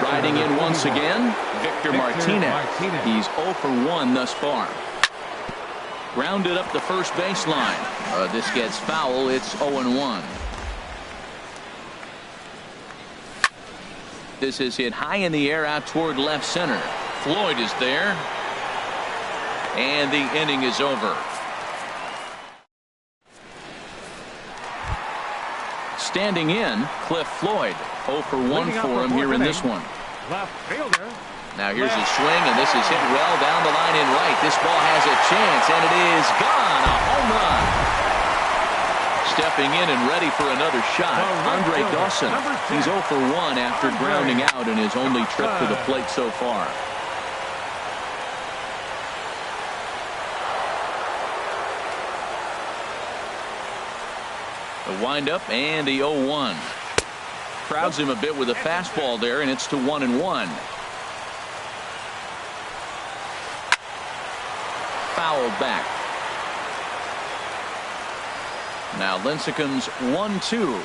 Riding in once again, Victor Martinez. He's 0 for 1 thus far. Grounded up the first baseline. This gets foul. It's 0-1. This is hit high in the air out toward left center. Floyd is there. And the inning is over. Standing in, Cliff Floyd. 0 for 1 for him here in this one. Left fielder. Now here's a swing, and this is hit well down the line in right. This ball has a chance, and it is gone. A home run. Stepping in and ready for another shot, Andre Dawson. He's 0 for 1 after grounding out in his only trip to the plate so far. The windup and the 0-1. Crowds him a bit with a fastball there, and it's to 1-1. Fouled back. Now Lincecum's 1-2.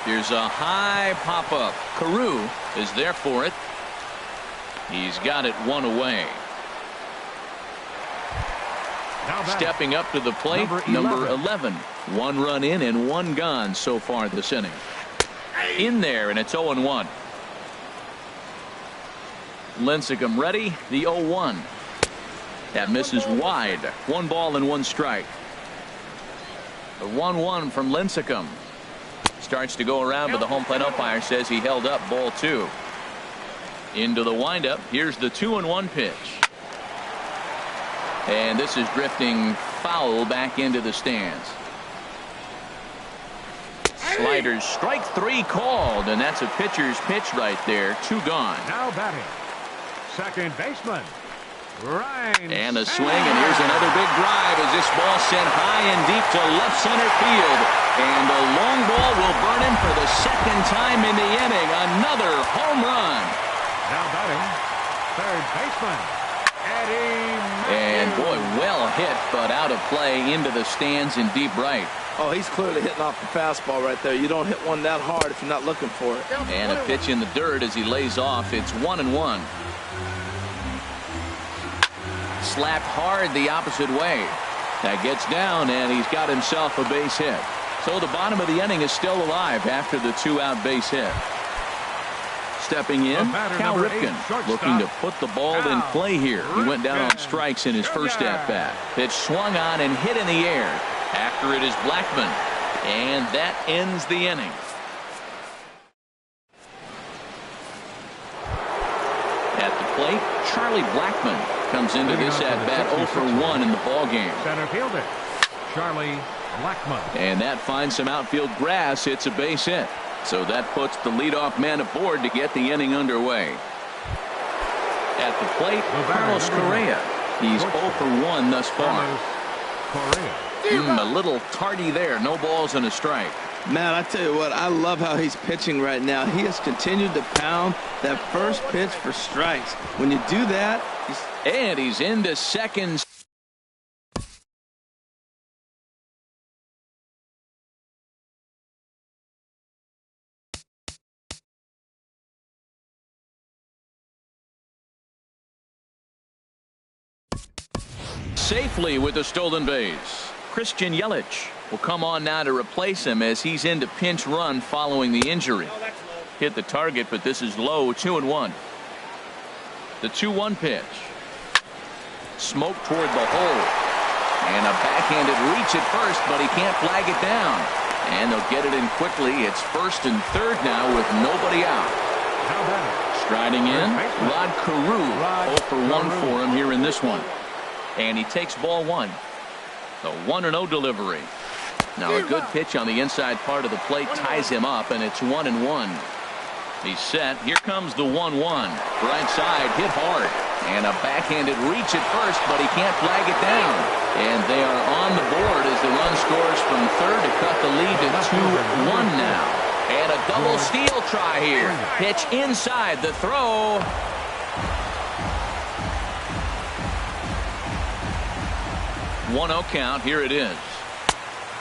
Here's a high pop-up. Carew is there for it. He's got it 1 away. Stepping up to the plate, number 11. 1 run in and 1 gone so far this inning. In there, and it's 0-1. Lincecum ready, the 0-1. That misses wide. 1 ball and 1 strike. The 1-1 from Lincecum. Starts to go around, but the home plate umpire says he held up ball 2. Into the windup. Here's the 2-1 pitch. And this is drifting foul back into the stands. Sliders, strike 3 called, and that's a pitcher's pitch right there. 2 gone. Now batting, second baseman, Ryan. And a swing, and here's another big drive as this ball sent high and deep to left center field. And the long ball will burn him for the 2nd time in the inning. Another home run. Now batting, third baseman, Eddie. And boy, well hit, but out of play into the stands in deep right. Oh, he's clearly hitting off the fastball right there. You don't hit one that hard if you're not looking for it. And a pitch in the dirt as he lays off. It's 1-1. Slapped hard the opposite way. That gets down, and he's got himself a base hit. So the bottom of the inning is still alive after the 2-out base hit. Stepping in, Cal Ripken, looking to put the ball in play here. He went down on strikes in his first at-bat. Pitch swung on and hit in the air. After it is Blackman, and that ends the inning. At the plate, Charlie Blackman comes into this at-bat 0 for 1 in the ballgame. Center fielder, Charlie Blackman. And that finds some outfield grass. It's a base hit. So that puts the leadoff man aboard to get the inning underway. At the plate, Carlos Correa. He's 0 for 1 thus far. A little tardy there. No balls and a strike. Man, I tell you what, I love how he's pitching right now. He has continued to pound that first pitch for strikes. When you do that, and he's into second. Safely with a stolen base. Christian Yelich will come on now to replace him as he's into pinch run following the injury. Hit the target, but this is low. 2-1. The 2-1 pitch. Smoke toward the hole. And a backhanded reach at first, but he can't flag it down. And they'll get it in quickly. It's first and third now with nobody out. Striding in, Rod Carew. 0 for 1 for him here in this one. And he takes ball 1. The 1-0 delivery. Now a good pitch on the inside part of the plate ties him up, and it's 1-1. He's set. Here comes the 1-1. Right side, hit hard. And a backhanded reach at first, but he can't flag it down. And they are on the board as the run scores from third to cut the lead to 2-1 now. And a double steal try here. Pitch inside the throw. 1-0 count. Here it is.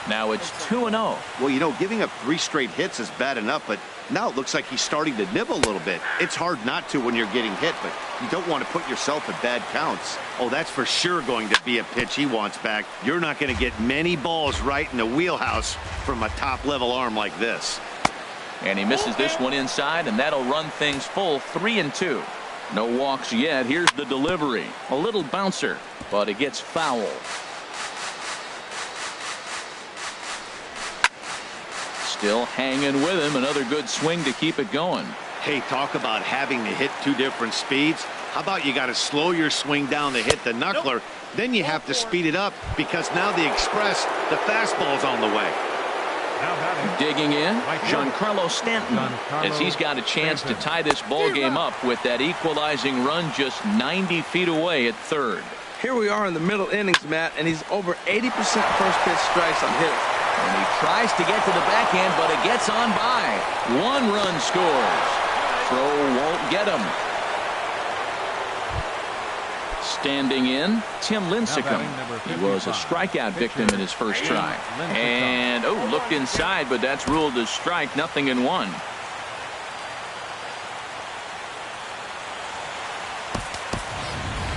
Now it's 2-0. Well, you know, giving up 3 straight hits is bad enough, but now it looks like he's starting to nibble a little bit. It's hard not to when you're getting hit, but you don't want to put yourself at bad counts. Oh, that's for sure going to be a pitch he wants back. You're not going to get many balls right in the wheelhouse from a top-level arm like this. And he misses this one inside, and that'll run things full. 3-2. No walks yet. Here's the delivery. A little bouncer, but it gets foul. Still hanging with him. Another good swing to keep it going. Hey, talk about having to hit 2 different speeds. How about you got to slow your swing down to hit the knuckler, then you have to speed it up because now the express, the fastball's on the way. Digging in, Giancarlo Stanton, as he's got a chance to tie this ball game up with that equalizing run just 90 feet away at third. Here we are in the middle innings, Matt, and he's over 80% first pitch strikes on hitters. And he tries to get to the backhand, but it gets on by. 1 run scores. Throw won't get him. Standing in, Tim Lincecum. He was a strikeout victim in his first try. And, looked inside, but that's ruled as strike. 0-1.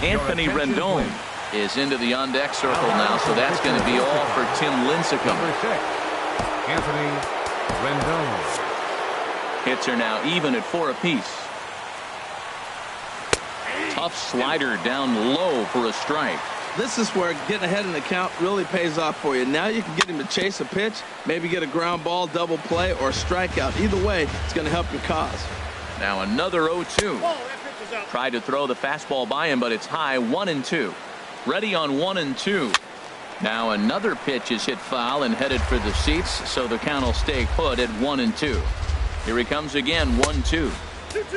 Anthony Rendon is into the on-deck circle now, so that's going to be all for Tim Lincecum. Anthony Rendon. Hits are now even at 4 apiece. Tough slider down low for a strike. This is where getting ahead in the count really pays off for you. Now you can get him to chase a pitch, maybe get a ground ball, double play, or strikeout. Either way, it's going to help your cause. Now another 0-2. Tried to throw the fastball by him, but it's high. 1-2. Ready on 1-2. Now another pitch is hit foul and headed for the seats, so the count will stay put at 1-2. Here he comes again, 1-2.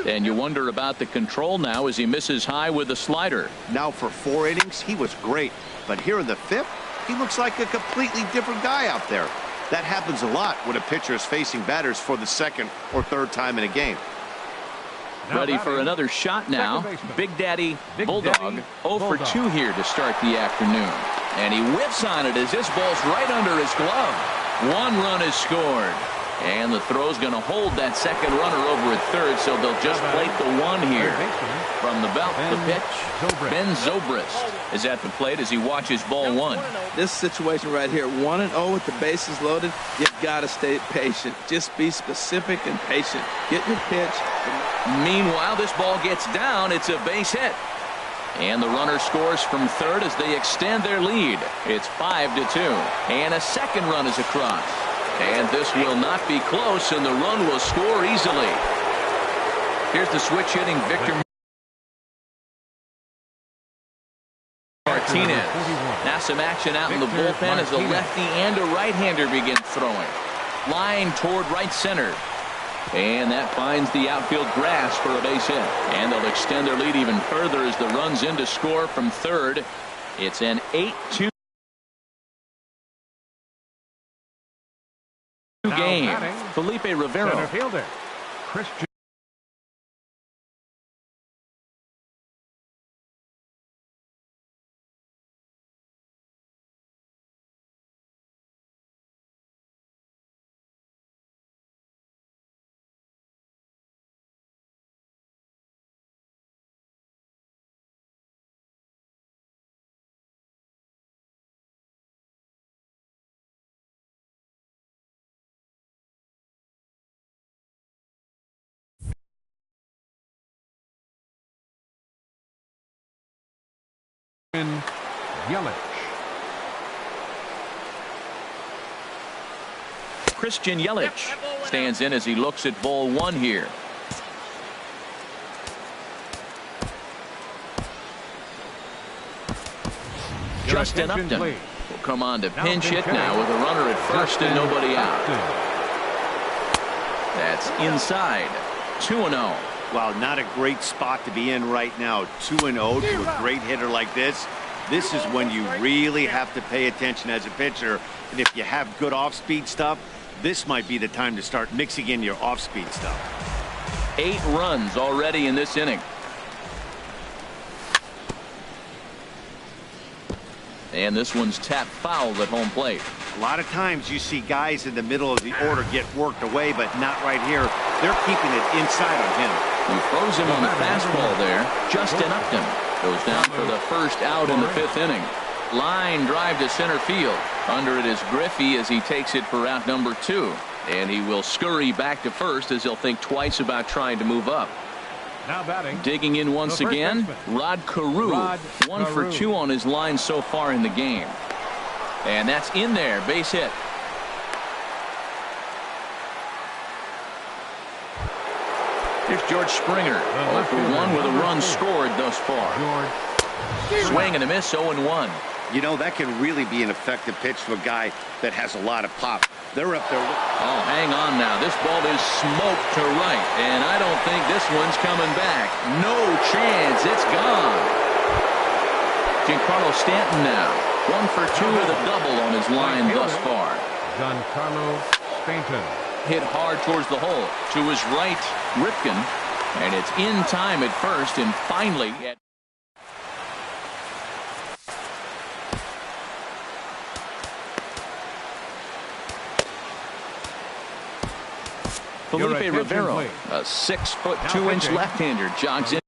And you wonder about the control now as he misses high with a slider. Now for 4 innings, he was great. But here in the 5th, he looks like a completely different guy out there. That happens a lot when a pitcher is facing batters for the 2nd or 3rd time in a game. Ready for another shot now. Big Daddy Bulldog 0 for 2 here to start the afternoon. And he whiffs on it as this ball's right under his glove. 1 run is scored. And the throw's going to hold that second runner over at third, so they'll just plate the 1 here. From the belt, the pitch. Ben Zobrist is at the plate as he watches ball 1. This situation right here, 1-0 with the bases loaded, you've got to stay patient. Just be specific and patient. Get your pitch. Meanwhile, this ball gets down. It's a base hit. And the runner scores from third as they extend their lead. It's 5-2. And a second run is across. And this will not be close, and the run will score easily. Here's the switch hitting Victor Martinez. Now some action out in the bullpen as a lefty and a right-hander begin throwing. Line toward right center. And that finds the outfield grass for a base hit. And they'll extend their lead even further as the run's in to score from third. It's an 8-2 game. Felipe Rivero. Center fielder, Christian. Yelich. Christian Yelich stands in as he looks at ball 1 here. Justin Upton will come on to pinch hit now with a runner at first and nobody out. That's inside. 2-0. Wow, not a great spot to be in right now. 2-0 to a great hitter like this. This is when you really have to pay attention as a pitcher. And if you have good off-speed stuff, this might be the time to start mixing in your off-speed stuff. 8 runs already in this inning. And this one's tapped foul at home plate. A lot of times you see guys in the middle of the order get worked away, but not right here. They're keeping it inside on him. He throws him on the fastball there. Justin Upton goes down for the first out in the 5th inning. Line drive to center field. Under it is Griffey as he takes it for out number 2. And he will scurry back to first as he'll think twice about trying to move up. Now batting. Digging in once again, Rod Carew. 1 for 2 on his line so far in the game. And that's in there. Base hit. Here's George Springer. 0 for 1 with a run scored thus far. Swing and a miss. 0-1. You know, that can really be an effective pitch to a guy that has a lot of pop. They're up there. Oh, hang on now. This ball is smoked to right, and I don't think this one's coming back. No chance. It's gone. Giancarlo Stanton now. 1 for 2 with a double on his line thus far. Giancarlo Stanton. Hit hard towards the hole. To his right, Ripken. And it's in time at first, and finally at Felipe Rivero, a 6'2" left-hander, jogs in.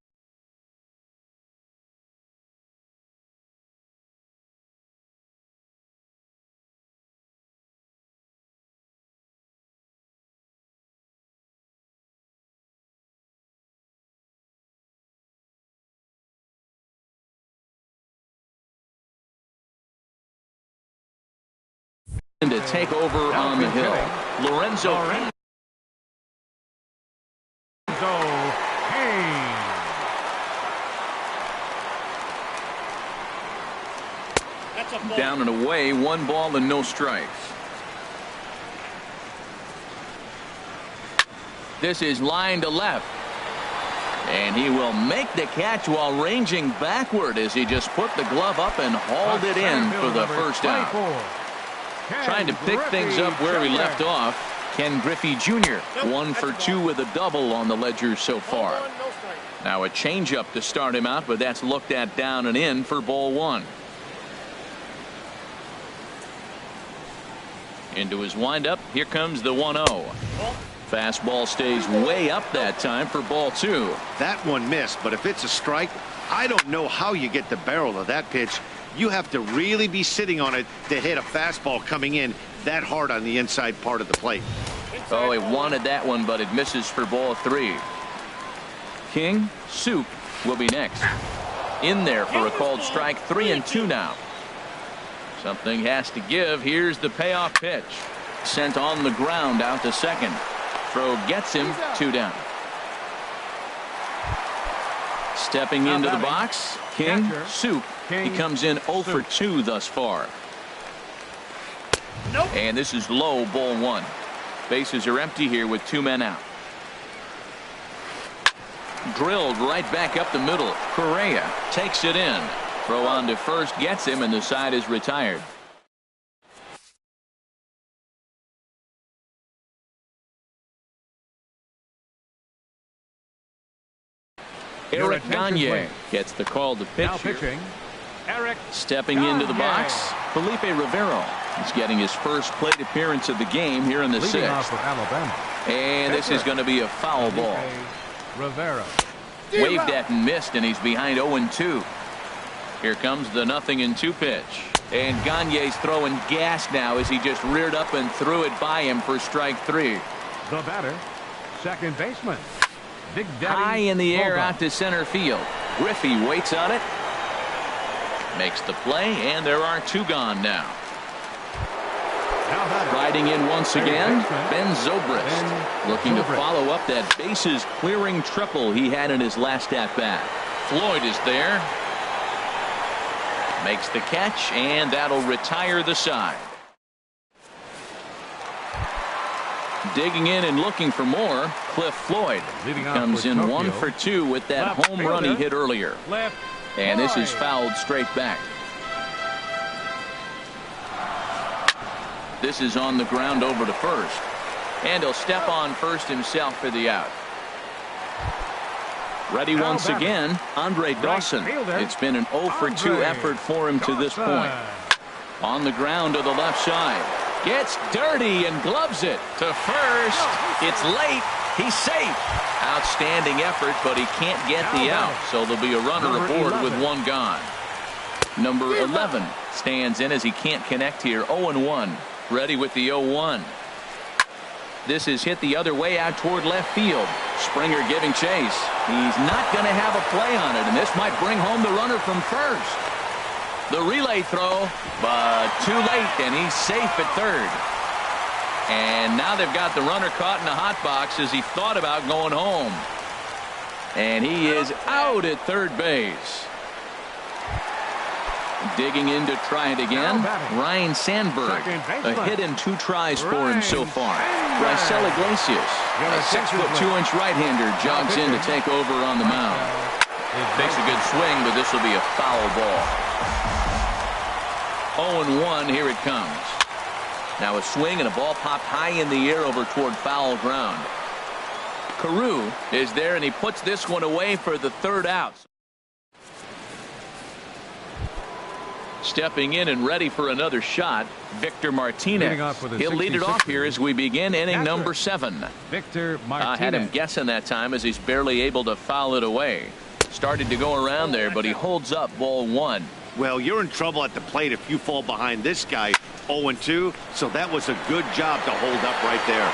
to take over on the hill. Lorenzo. Down and away, 1 ball and no strikes. This is line to left. And he will make the catch while ranging backward as he just put the glove up and hauled it in for the first out. Trying to pick things up where he left off. Ken Griffey Jr. 1 for 2 with a double on the ledger so far. Now a changeup to start him out, but that's looked at down and in for ball 1. Into his windup. Here comes the 1-0. Fastball stays way up that time for ball 2. That one missed, but if it's a strike, I don't know how you get the barrel of that pitch. You have to really be sitting on it to hit a fastball coming in that hard on the inside part of the plate. Oh, he wanted that one, but it misses for ball 3. King Suk will be next. In there for a called strike. 3-2 now. Something has to give. Here's the payoff pitch. Sent on the ground out to second. Throw gets him. 2 down. Stepping into the box, King Suk. He comes in 0 for 2 thus far. And this is low, ball 1. Bases are empty here with 2 men out. Drilled right back up the middle. Correa takes it in. Throw on to first gets him, and the side is retired. Eric Gagne gets the call to pitch. Now pitching, Eric. Stepping into the box, Felipe Rivero. He's getting his first plate appearance of the game here in the 6th. And this is going to be a foul ball. Rivero. Waved at and missed, and he's behind 0-2. Here comes the 0-2 pitch. And Gagne's throwing gas now as he just reared up and threw it by him for strike 3. The batter, second baseman. Big Daddy high in the air Boba. out to center field. Griffey waits on it. Makes the play, and there are 2 gone now. Riding in once again, Ben Zobrist, looking to follow up that bases clearing triple he had in his last at bat. Floyd is there. Makes the catch, and that'll retire the side. Digging in and looking for more, Cliff Floyd comes in 1 for 2 with that home run he hit earlier. And this is fouled straight back. This is on the ground over to first. And he'll step on first himself for the out. Ready once again, Andre Dawson. It's been an 0 for 2 effort for him to this point. On the ground to the left side. Gets dirty and gloves it to first. It's late. He's safe. Outstanding effort, but he can't get the out. So there'll be a runner aboard with 1 gone. Number 11 stands in as he can't connect here. 0-1. Ready with the 0-1. This is hit the other way out toward left field. Springer giving chase. He's not going to have a play on it, and this might bring home the runner from first. The relay throw, but too late, and he's safe at third. And now they've got the runner caught in the hot box as he thought about going home. And he is out at third base. Digging in to try it again, Ryan Sandberg. A hit in 2 tries for him so far. Raisel Iglesias, a 6'2" right-hander, jogs in to take over on the mound. Takes a good swing, but this will be a foul ball. 0-1, here it comes. Now a swing and a ball popped high in the air over toward foul ground. Carew is there, and he puts this one away for the 3rd out. Stepping in and ready for another shot, Victor Martinez. He'll lead it off here as we begin inning number 7. Victor Martinez. I had him guessing that time as he's barely able to foul it away. Started to go around there, but he holds up ball 1. Well, you're in trouble at the plate if you fall behind this guy 0-2, so that was a good job to hold up right there.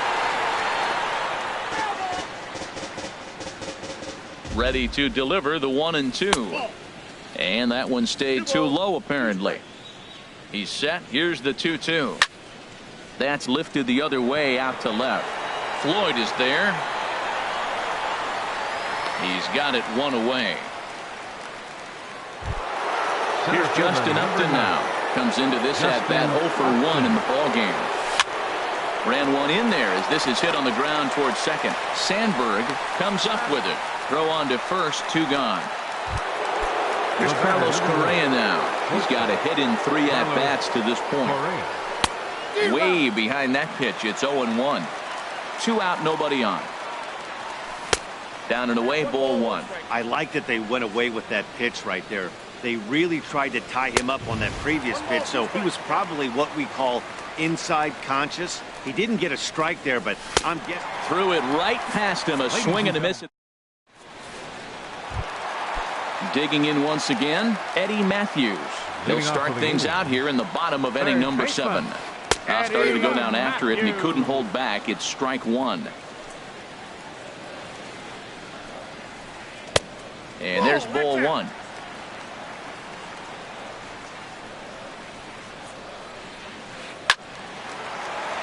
Ready to deliver the 1-2. And that one stayed too low apparently. He's set. Here's the 2-2. That's lifted the other way out to left. Floyd is there. He's got it one away. Here's Justin Upton now. Comes into this at bat 0 for 1 in the ball game. Ran one in there as this is hit on the ground towards second. Sandberg comes up with it. Throw on to first, 2 gone. Here's Carlos Correa now. He's got a hit in 3 at-bats to this point. Way behind that pitch. It's 0-1. 2 out, nobody on. Down and away, ball 1. I like that they went away with that pitch right there. They really tried to tie him up on that previous pitch, so he was probably what we call inside conscious. He didn't get a strike there, but I'm guessing. Threw it right past him. A swing and a miss. Digging in once again, Eddie Matthews. He'll start things out here in the bottom of inning number 7. Now started to go down after it, and he couldn't hold back. It's strike 1. And there's ball 1.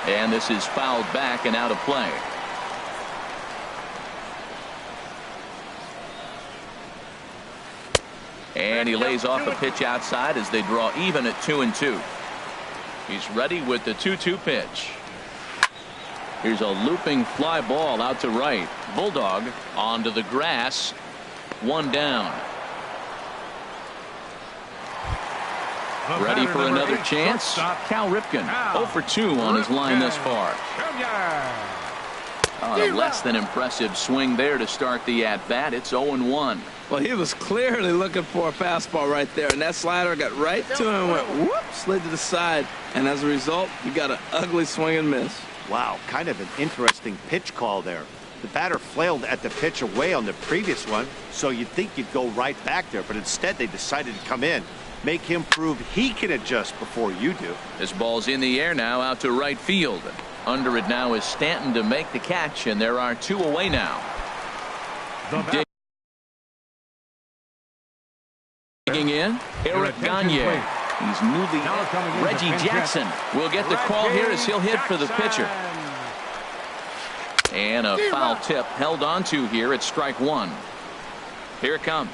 And this is fouled back and out of play. And he lays off a pitch outside as they draw even at 2-2. He's ready with the 2-2 pitch. Here's a looping fly ball out to right. Bulldog onto the grass. 1 down. Ready for another chance. Cal Ripken 0 for 2 on his line thus far. A less than impressive swing there to start the at-bat. It's 0-1. Well, he was clearly looking for a fastball right there, and that slider got right to him and went whoop, slid to the side, and as a result, you got an ugly swing and miss. Wow, kind of an interesting pitch call there. The batter flailed at the pitch away on the previous one, so you'd think you'd go right back there, but instead they decided to come in. Make him prove he can adjust before you do. This ball's in the air now out to right field. Under it now is Stanton to make the catch, and there are 2 away now. Digging in, Eric Gagne. He's moving. Reggie Jackson will get the call here as he'll hit for the pitcher. And a foul tip held onto here at strike 1. Here it comes.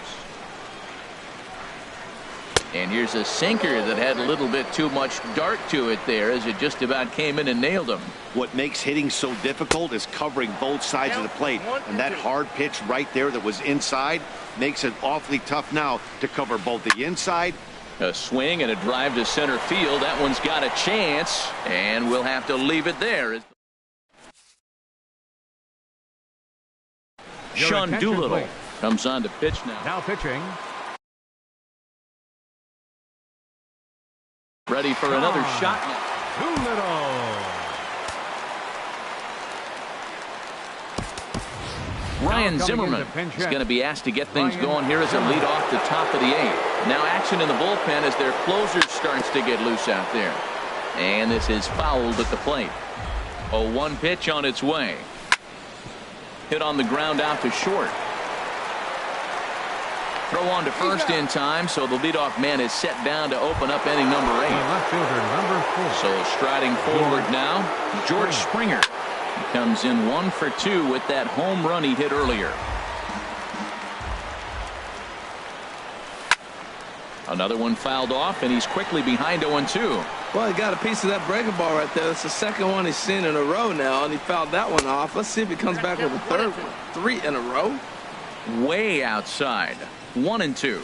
And here's a sinker that had a little bit too much dart to it there as it just about came in and nailed him. What makes hitting so difficult is covering both sides of the plate. And that hard pitch right there that was inside makes it awfully tough now to cover both the inside. A swing and a drive to center field. That one's got a chance, and we'll have to leave it there. Sean Doolittle comes on to pitch now. Now pitching. Ready for another shot. Doolittle. Ryan Zimmerman is going to be asked to get things going here as a lead off the top of the 8th. Now action in the bullpen as their closer starts to get loose out there. And this is fouled at the plate. A 1 pitch on its way. Hit on the ground out to short. Throw on to first in time, so the leadoff man is set down to open up inning number 8. Left fielder number 4. So striding forward now, George Springer. He comes in 1 for 2 with that home run he hit earlier. Another one fouled off, and he's quickly behind 0-2. Well, he got a piece of that breaking ball right there. That's the second one he's seen in a row now, and he fouled that one off. Let's see if he comes back with a third one. 3 in a row. Way outside. 1-2.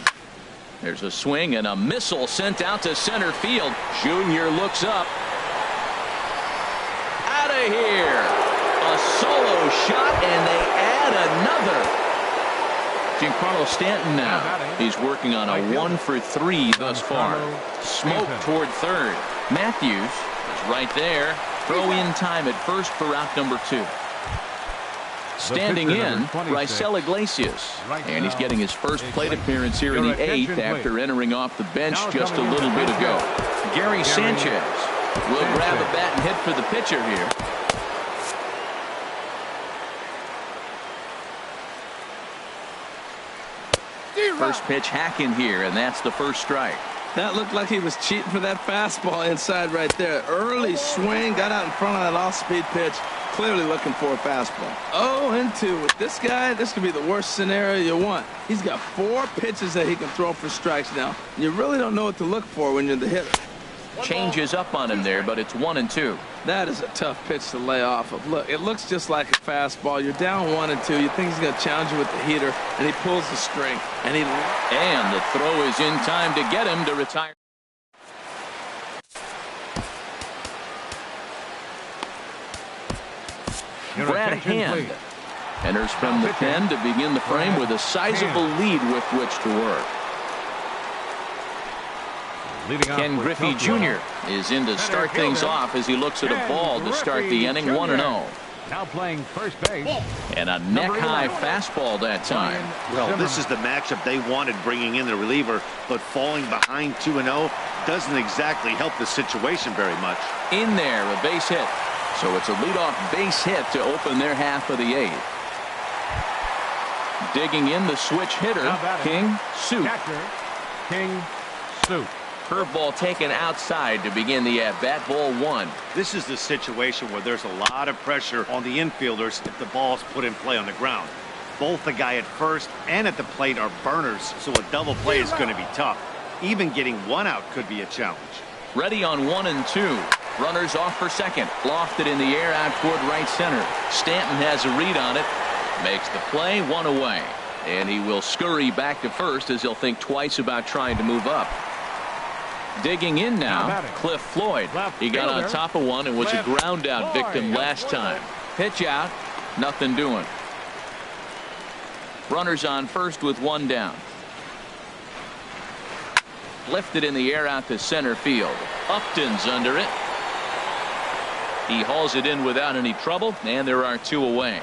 There's a swing and a missile sent out to center field. Junior looks up. Out of here. A solo shot, and they add another. Giancarlo Stanton now. He's working on a 1 for 3 thus far. Smoke toward third. Matthews is right there. Throw in time at first for out number 2. Standing in, Raisel Iglesias. And he's getting his first plate appearance here in the 8th after entering off the bench just a little bit ago. Gary Sanchez will grab a bat and hit for the pitcher here. First pitch hack in here, and that's the first strike. That looked like he was cheating for that fastball inside right there. Early swing, got out in front of that off-speed pitch. Clearly looking for a fastball. 0-2 with this guy. This could be the worst scenario you want. He's got 4 pitches that he can throw for strikes now. You really don't know what to look for when you're the hitter. Changes up on him there, but it's 1-2. That is a tough pitch to lay off of. Look, it looks just like a fastball. You're down 1-2. You think he's going to challenge you with the heater, and he pulls the string. And the throw is in time to get him to retire. Brad Hand enters from the pen to begin the frame with a sizable lead with which to work. Ken Griffey Jr. is in to start things off as he looks at a ball to start the inning. 1-0. Now playing first base. And a neck-high fastball that time. Well, this is the matchup they wanted, bringing in the reliever, but falling behind 2-0 doesn't exactly help the situation very much. In there, a base hit. So it's a leadoff base hit to open their half of the 8th. Digging in the switch hitter, King Soup. Catcher, King Soup. Curveball taken outside to begin the at-bat. Ball 1. This is the situation where there's a lot of pressure on the infielders if the ball's put in play on the ground. Both the guy at first and at the plate are burners, so a double play is going to be tough. Even getting 1 out could be a challenge. Ready on 1-2. Runners off for second. Lofted in the air out toward right center. Stanton has a read on it. Makes the play, 1 away. And he will scurry back to first as he'll think twice about trying to move up. Digging in now, Cliff Floyd. He got on top of one and was a ground out victim last time. Pitch out, nothing doing. Runners on first with 1 down. Lifted in the air out to center field. Upton's under it. He hauls it in without any trouble, and there are 2 away.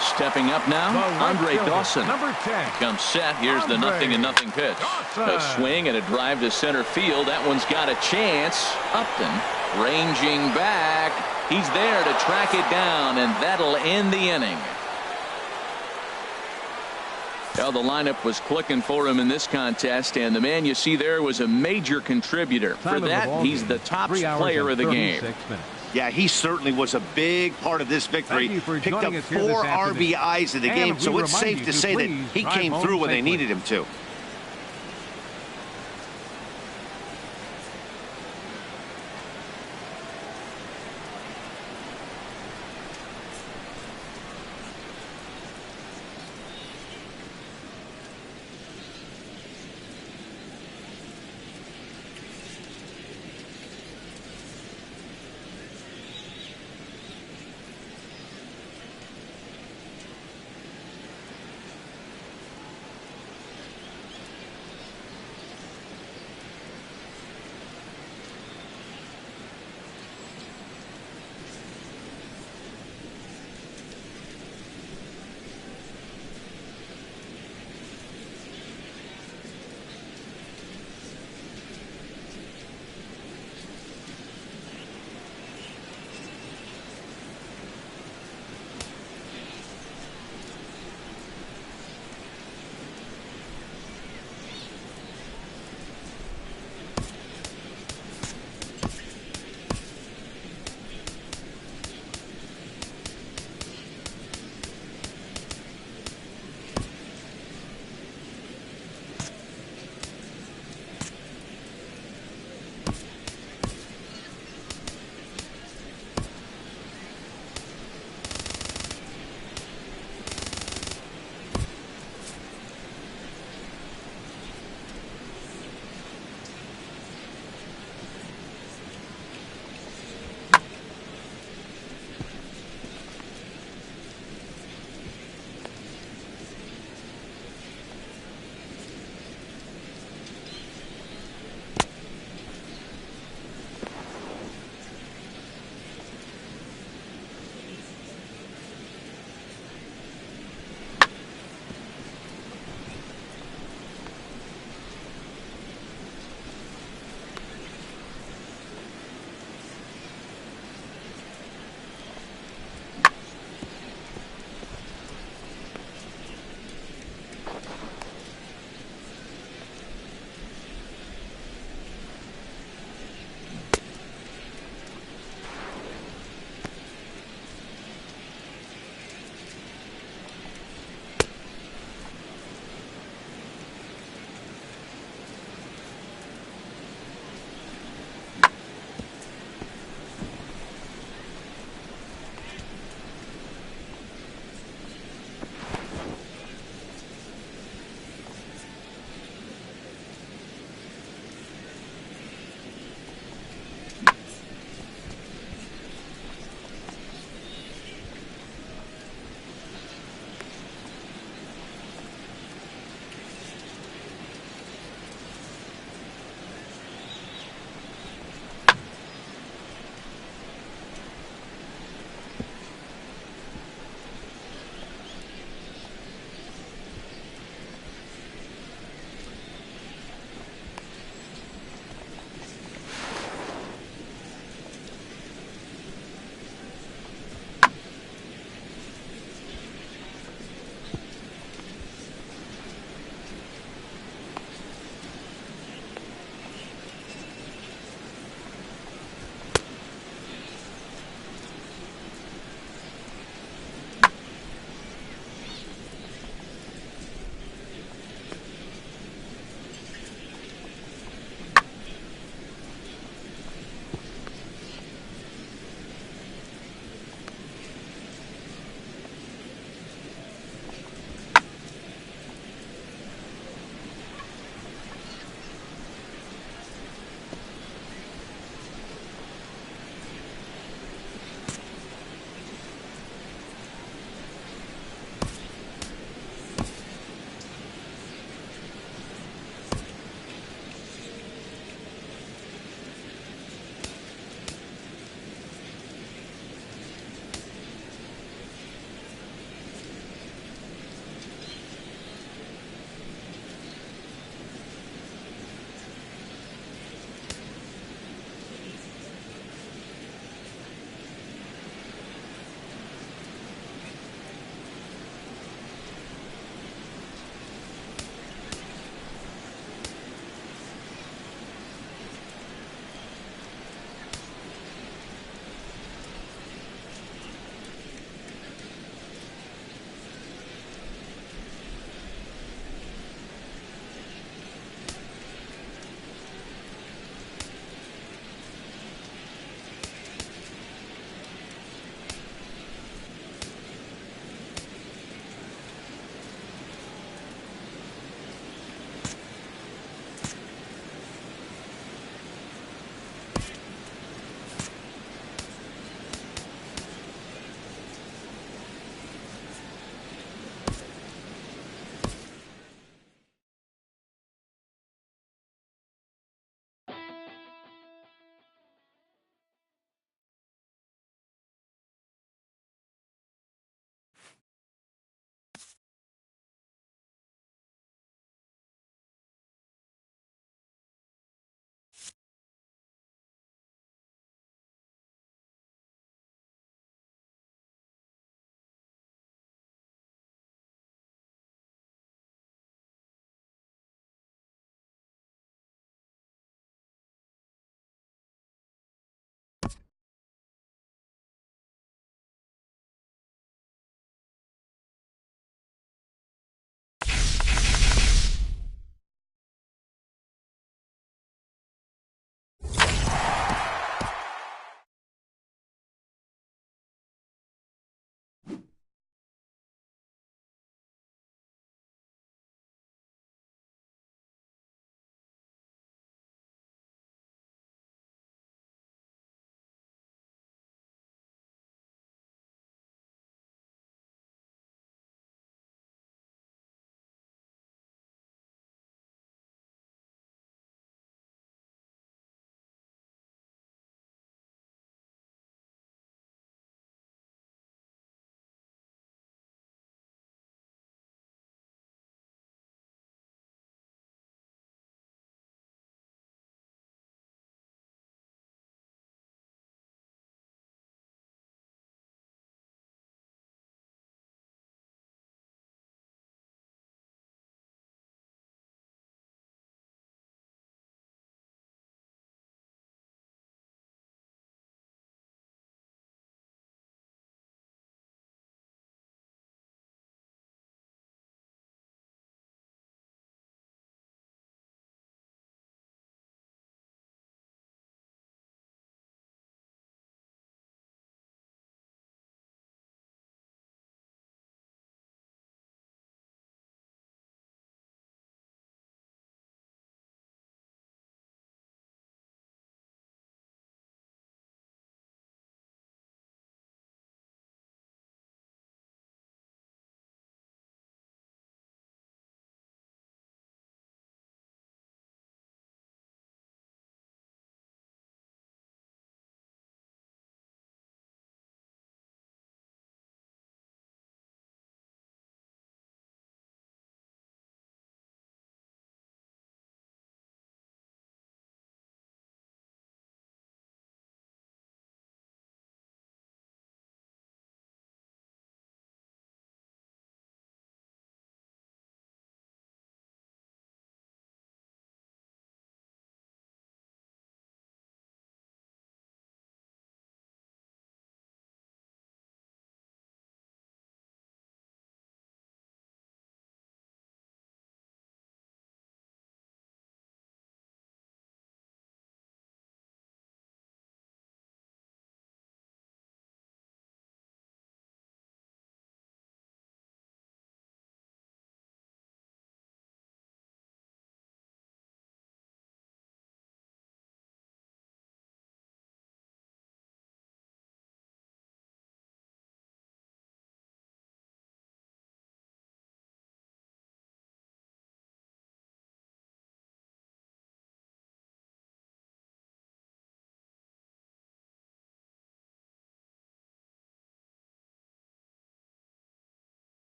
Stepping up now, Andre Dawson. Number 10. Comes set. Here's the 0-0 pitch. A swing and a drive to center field. That one's got a chance. Upton ranging back. He's there to track it down, and that'll end the inning. Well, the lineup was clicking for him in this contest, and the man you see there was a major contributor. For that, he's the top player of the game. Yeah, he certainly was a big part of this victory. Picked up 4 RBIs in the game, so it's safe to say that he came through when they needed him to.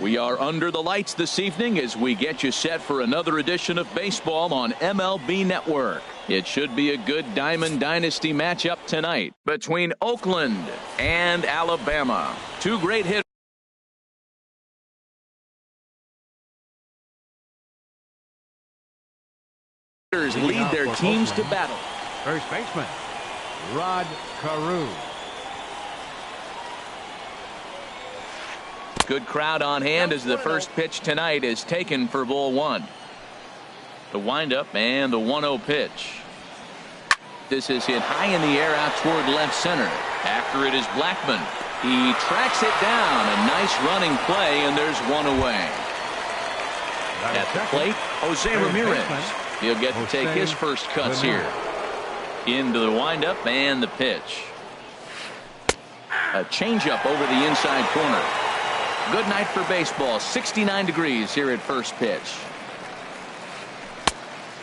We are under the lights this evening as we get you set for another edition of baseball on MLB Network. It should be a good Diamond Dynasty matchup tonight between Oakland and Alabama. Two great hitters lead their teams to battle. First baseman, Rod Carew. Good crowd on hand as the first pitch tonight is taken for ball one. The windup and the 1-0 pitch. This is hit high in the air out toward left center. After it is Blackmon. He tracks it down. A nice running play, and there's one away. At the plate, Jose Ramirez. He'll get to take his first cuts here. Into the windup and the pitch. A changeup over the inside corner. Good night for baseball. 69 degrees here at first pitch.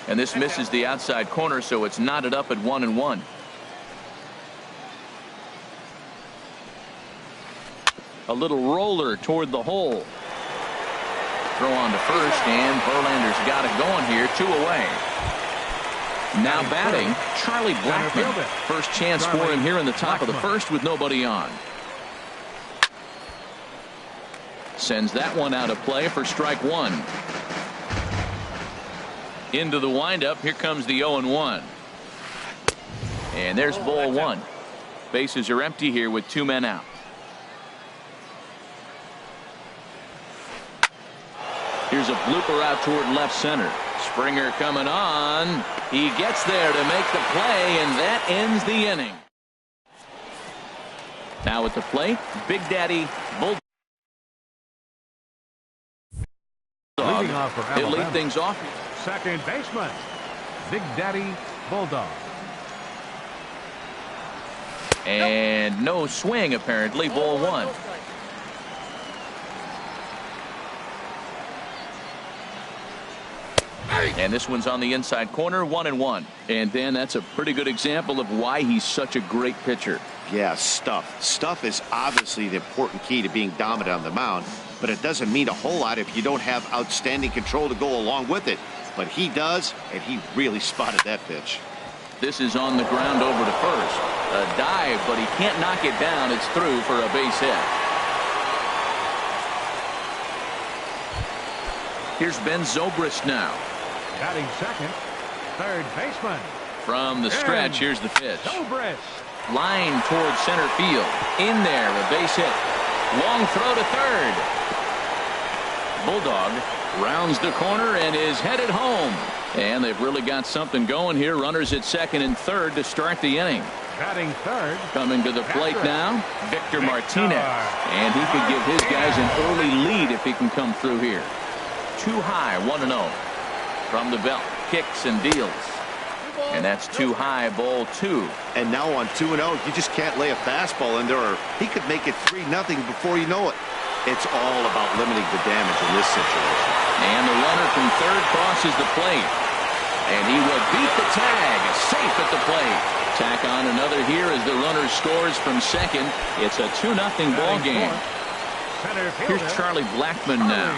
And this misses the outside corner, so it's knotted up at 1-1. A little roller toward the hole. Throw on to first, and Verlander's got it going here. 2 away. Now batting, Charlie Blackmon. First chance for him here in the top of the first with nobody on. Sends that one out of play for strike one. Into the windup. Here comes the 0-1. And there's ball one. Bases are empty here with 2 men out. Here's a blooper out toward left center. Springer coming on. He gets there to make the play, and that ends the inning. Now at the plate, Big Daddy Bulldog. He'll lead things off. Second baseman, Big Daddy Bulldog. And no swing, apparently. Ball one. And this one's on the inside corner. 1-1. And then that's a pretty good example of why he's such a great pitcher. Yeah, stuff. Stuff is obviously the important key to being dominant on the mound, but it doesn't mean a whole lot if you don't have outstanding control to go along with it. But he does, and he really spotted that pitch. This is on the ground over to first. A dive, but he can't knock it down. It's through for a base hit. Here's Ben Zobrist now. Batting second, third baseman. From the stretch, here's the pitch. Zobrist. Line towards center field. In there, a base hit. Long throw to third. Bulldog rounds the corner and is headed home. And they've really got something going here. Runners at second and third to start the inning. Batting third. Coming to the plate now, Victor Martinez. And he could give his guys an early lead if he can come through here. Too high, 1-0. From the belt, kicks and deals. And that's too high, ball 2. And now on 2-0, you just can't lay a fastball in there, or he could make it 3-0 before you know it. It's all about limiting the damage in this situation. And the runner from third crosses the plate. And he will beat the tag. Safe at the plate. Tack on another here as the runner scores from second. It's a 2-0 ball game. Here's Charlie Blackmon now.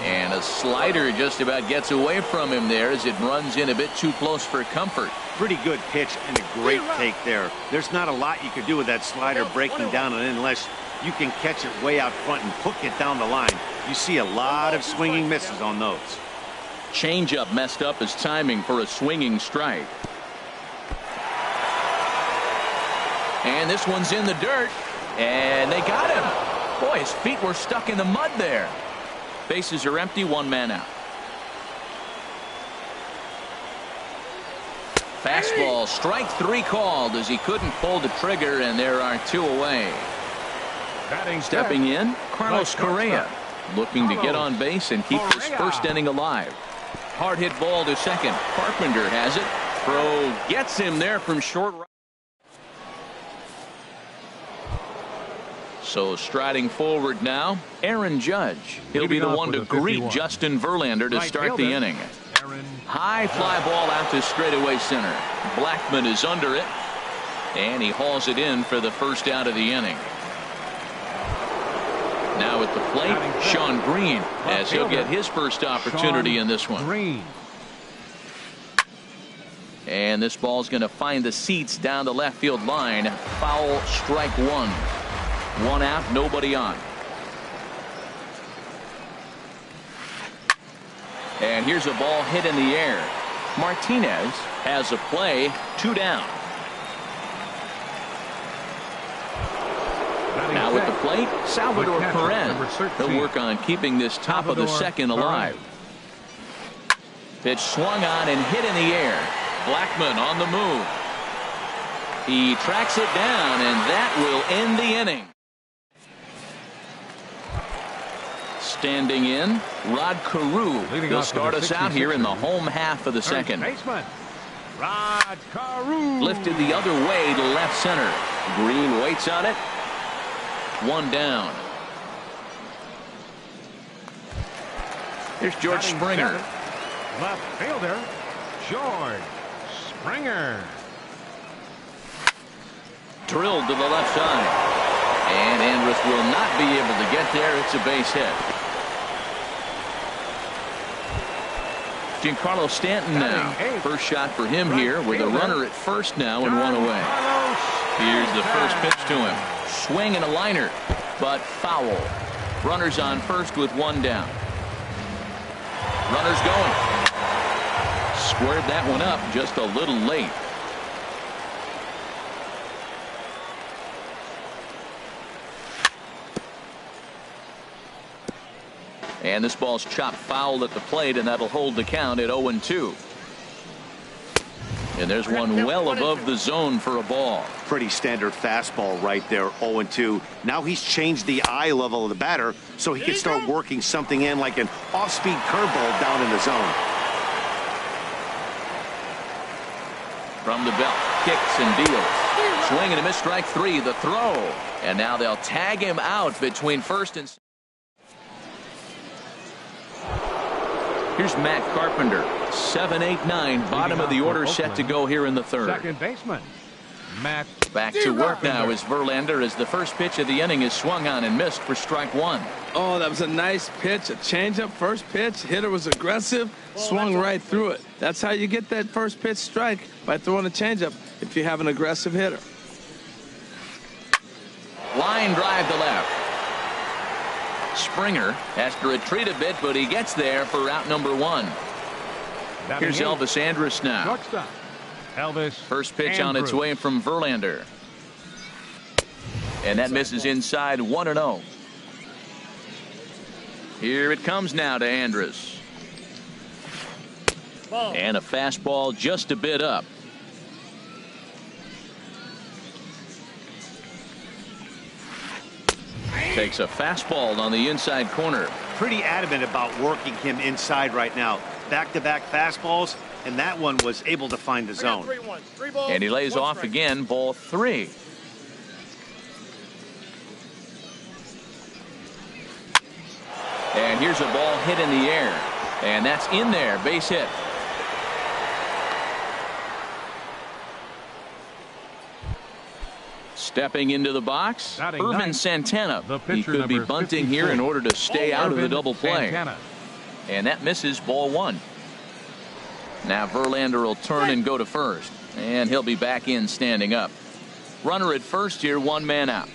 And a slider just about gets away from him there as it runs in a bit too close for comfort. Pretty good pitch and a great take there. There's not a lot you can do with that slider breaking down and in unless you can catch it way out front and hook it down the line. You see a lot of swinging misses on those. Changeup messed up his timing for a swinging strike. And this one's in the dirt. And they got him. Boy, his feet were stuck in the mud there. Bases are empty, 1 man out. Fastball, strike 3 called as he couldn't pull the trigger, and there are 2 away. Stepping in, Carlos Correa, looking to get on base and keep this first inning alive. Hard hit ball to second. Carpenter has it. Throw gets him there from short right. So striding forward now, Aaron Judge. He'll be the one to greet Justin Verlander to start the inning. High fly ball out to straightaway center. Blackmon is under it, and he hauls it in for the first out of the inning. Now at the plate, Sean Green, as he'll get his first opportunity in this one. Green. And this ball's going to find the seats down the left field line. Foul, strike one. One out, nobody on. And here's a ball hit in the air. Martinez has a play, 2 down. Now at the plate, Salvador Perez. He'll work on keeping this top of the second alive. Pitch swung on and hit in the air. Blackmon on the move. He tracks it down, and that will end the inning. Standing in, Rod Carew. He'll start us out here in the home half of the second. Rod Carew. Lifted the other way to left center. Green waits on it. 1 down. Here's George Springer. Left fielder, George Springer. Drilled to the left side. And Andrus will not be able to get there. It's a base hit. Giancarlo Stanton now. First shot for him here with a runner at first now and 1 away. Here's the first pitch to him. Swing and a liner, but foul. Runners on first with 1 down. Runners going. Squared that one up just a little late. And this ball's chopped foul at the plate, and that'll hold the count at 0-2. And there's one well above the zone for a ball. Pretty standard fastball right there, 0-2. Now he's changed the eye level of the batter so he can start working something in like an off-speed curveball down in the zone. From the belt, kicks and deals. Swing and a miss, strike 3, the throw. And now they'll tag him out between first and second. Here's Matt Carpenter. 7, 8, 9. Bottom of the order set to go here in the third. Second baseman, Matt. Back to work now is Verlander as the first pitch of the inning is swung on and missed for strike 1. Oh, that was a nice pitch. A changeup, first pitch. Hitter was aggressive. Swung right through it. That's how you get that first pitch strike, by throwing a changeup if you have an aggressive hitter. Line drive to left. Springer has to retreat a bit, but he gets there for out number 1. Here's Elvis Andrus now. Shortstop, Elvis. First pitch on its way from Verlander. And that misses inside, 1-0. Here it comes now to Andrus. And a fastball just a bit up. Takes a fastball on the inside corner. Pretty adamant about working him inside right now. Back-to-back fastballs, and that one was able to find the zone. And he lays off again, ball 3. And here's a ball hit in the air. And that's in there, base hit. Stepping into the box, Irvin Santana. He could be bunting here in order to stay out of the double play. And that misses, ball 1. Now Verlander will turn and go to first. And he'll be back in standing up. Runner at first here, 1 man out.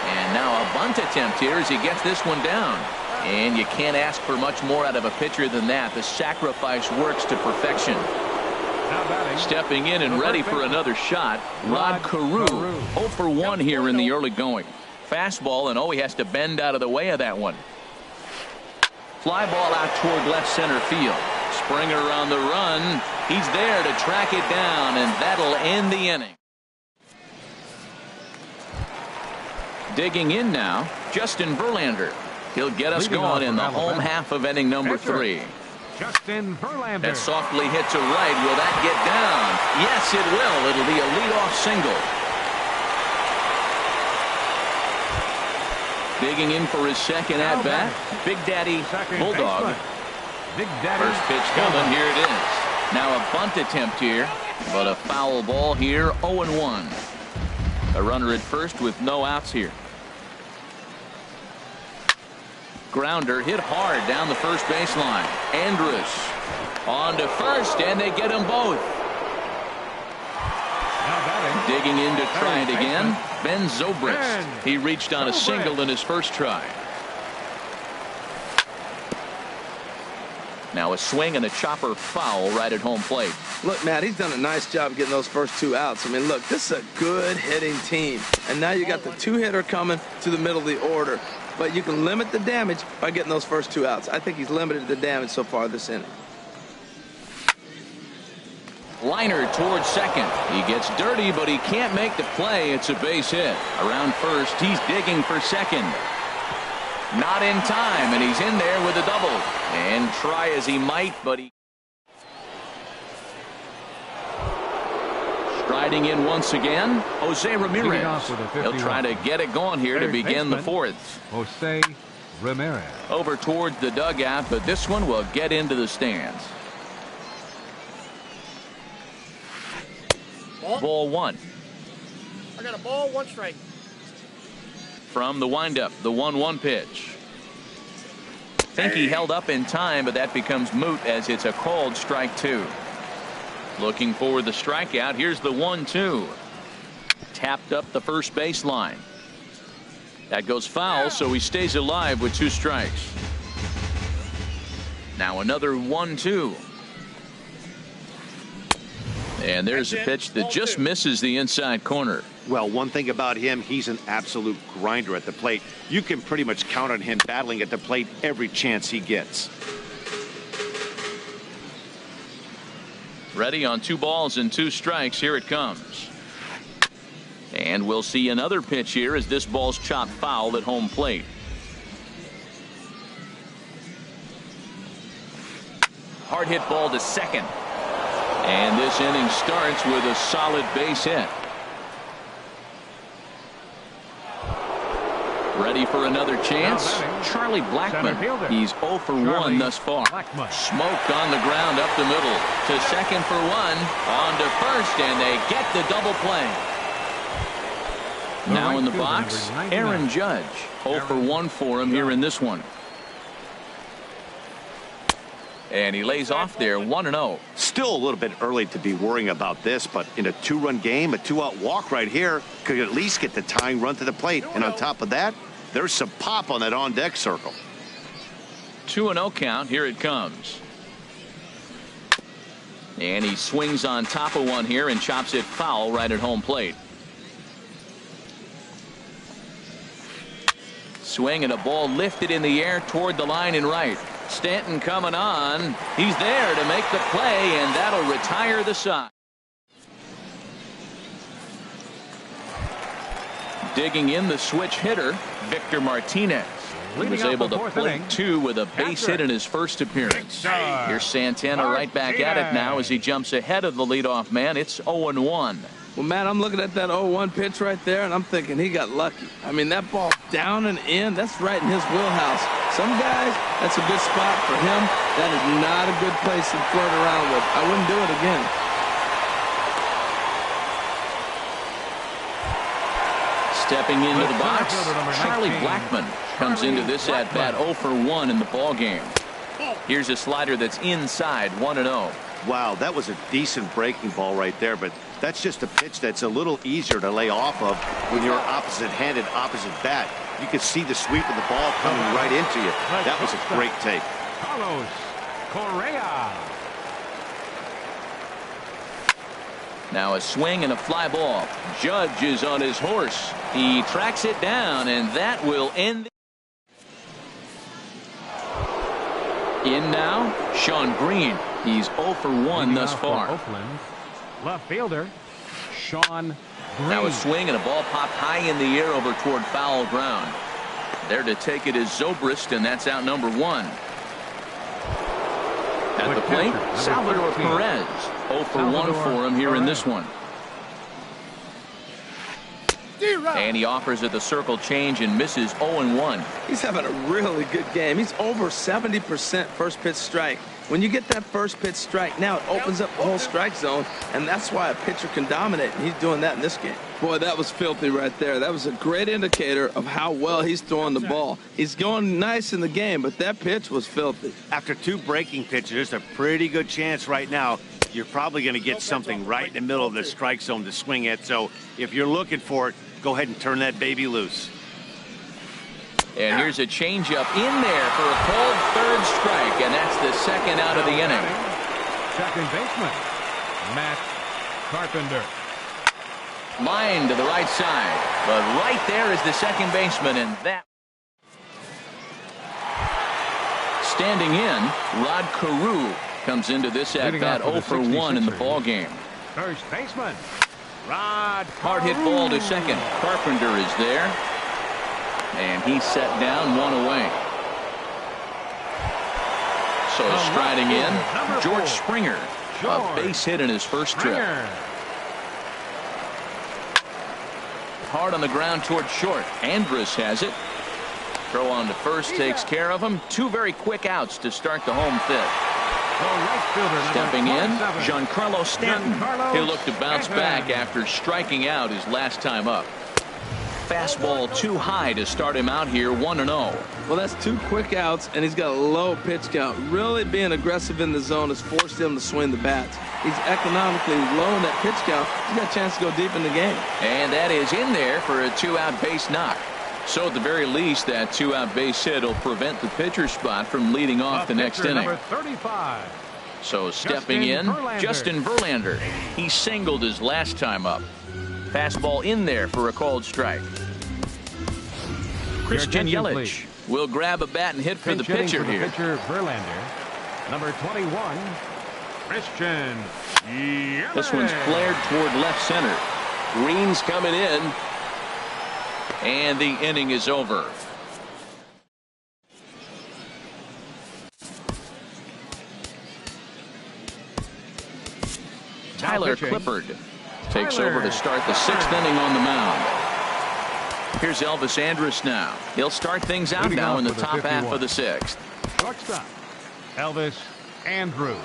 And now a bunt attempt here as he gets this one down. And you can't ask for much more out of a pitcher than that. The sacrifice works to perfection. Stepping in and ready for another shot, Rod Carew. 0 for 1 here in the early going. Fastball, and he has to bend out of the way of that one. Fly ball out toward left center field. Springer on the run. He's there to track it down, and that'll end the inning. Digging in now, Justin Verlander. He'll get us going in the home half of inning number 3. Justin Verlander. That softly hit to right. Will that get down? Yes, it will. It'll be a leadoff single. Digging in for his second at bat, Big Daddy Bulldog. Big Daddy. First pitch coming. Here it is. Now a bunt attempt here, but a foul ball here. 0-1. A runner at first with no outs here. Grounder hit hard down the first baseline. Andrus on to first, and they get them both. Digging in to try it again, Ben Zobrist. He reached on a single in his first try. Now a swing and a chopper foul right at home plate. Look, Matt, he's done a nice job getting those first 2 outs. I mean, look, this is a good hitting team. And now you got the 2-hitter coming to the middle of the order. But you can limit the damage by getting those first 2 outs. I think he's limited the damage so far this inning. Liner towards second. He gets dirty, but he can't make the play. It's a base hit. Around first, he's digging for second. Not in time, and he's in there with a double. And try as he might, but he... Striding in once again, Jose Ramirez. He'll try to get it going here to begin the fourth. Jose Ramirez. Over towards the dugout, but this one will get into the stands. Ball 1. I got a ball, 1 strike. From the windup, the 1-1 pitch. Think he held up in time, but that becomes moot as it's a called strike 2. Looking for the strikeout. Here's the 1-2. Tapped up the first baseline. That goes foul, so he stays alive with 2 strikes. Now another 1-2. And there's a pitch that just misses the inside corner. Well, one thing about him, he's an absolute grinder at the plate. You can pretty much count on him battling at the plate every chance he gets. Ready on 2 balls and 2 strikes. Here it comes. And we'll see another pitch here as this ball's chopped foul at home plate. Hard hit ball to second. And this inning starts with a solid base hit. Ready for another chance? Charlie Blackmon. He's 0 for 1 thus far. Smoke on the ground up the middle. To second for 1. On to first, and they get the double play. Now in the box, Aaron Judge. 0 for 1 for him here in this one. And he lays off there 1-0. Still a little bit early to be worrying about this, but in a 2-run game, a 2-out walk right here could at least get the tying run to the plate. And on top of that, there's some pop on that on-deck circle. 2-0 count. Here it comes. And he swings on top of one here and chops it foul right at home plate. Swing and a ball lifted in the air toward the line and right. Stanton coming on. He's there to make the play, and that'll retire the side. Digging in the switch hitter, Victor Martinez. He was able to plate 2 with a base hit in his first appearance. Here's Santana right back at it now as he jumps ahead of the leadoff man. It's 0-1. Well, Matt, I'm looking at that 0-1 pitch right there, and I'm thinking he got lucky. I mean, that ball down and in, that's right in his wheelhouse. Some guys, that's a good spot for him. That is not a good place to flirt around with. I wouldn't do it again. Stepping into the box, Charlie Blackmon comes into this at-bat 0 for 1 in the ballgame. Here's a slider that's inside, 1-0. Wow, that was a decent breaking ball right there, but that's just a pitch that's a little easier to lay off of when you're opposite-handed, opposite bat. You can see the sweep of the ball coming right into you. That was a great take. Carlos Correa. Now a swing and a fly ball. Judge is on his horse. He tracks it down, and that will end. In now, Sean Green. He's 0 for 1 thus far. Oakland, left fielder Sean Green. Now a swing and a ball popped high in the air over toward foul ground. There to take it is Zobrist, and that's out number 1. At the plate, Salvador Perez. 0 for 1 for him here in this one. And he offers it the circle change and misses 0-1. He's having a really good game. He's over 70% first pitch strike. When you get that first pitch strike, now it opens up the whole strike zone, and that's why a pitcher can dominate, and he's doing that in this game. Boy, that was filthy right there. That was a great indicator of how well he's throwing the ball. He's going nice in the game, but that pitch was filthy. After 2 breaking pitches, there's a pretty good chance right now you're probably going to get something right in the middle of the strike zone to swing at. So if you're looking for it, go ahead and turn that baby loose. And here's a changeup in there for a cold third strike, and that's the second out of the inning. Second baseman, Matt Carpenter. Line to the right side, but right there is the second baseman, and that. Standing in, Rod Carew comes into this at-bat 0 for 1 in the ball game. First baseman, Rod. Hard hit ball to second. Carpenter is there. And he's set down 1 away. So striding in, George Springer. A base hit in his first trip. Hard on the ground toward short. Andrus has it. Throw on to first takes care of him. 2 very quick outs to start the home fifth. Stepping in, Giancarlo Stanton. He'll look to bounce back after striking out his last time up. Fastball too high to start him out here, 1-0. Well, that's 2 quick outs, and he's got a low pitch count. Really being aggressive in the zone has forced him to swing the bats. He's economically low in that pitch count. He's got a chance to go deep in the game. And that is in there for a 2-out base knock. So at the very least, that 2-out base hit will prevent the pitcher spot from leading off the next inning. Number 35. So stepping in, Justin Verlander. He singled his last time up. Fastball in there for a called strike. Christian Yelich will grab a bat and hit for the pitcher here. Pitcher Verlander, number 21, Christian Yelich. This one's flared toward left center. Green's coming in. And the inning is over. Tyler Clippard takes over to start the 6th inning on the mound. Here's Elvis Andrus now. He'll start things out now in the top half of the 6th. Shortstop, Elvis Andrus.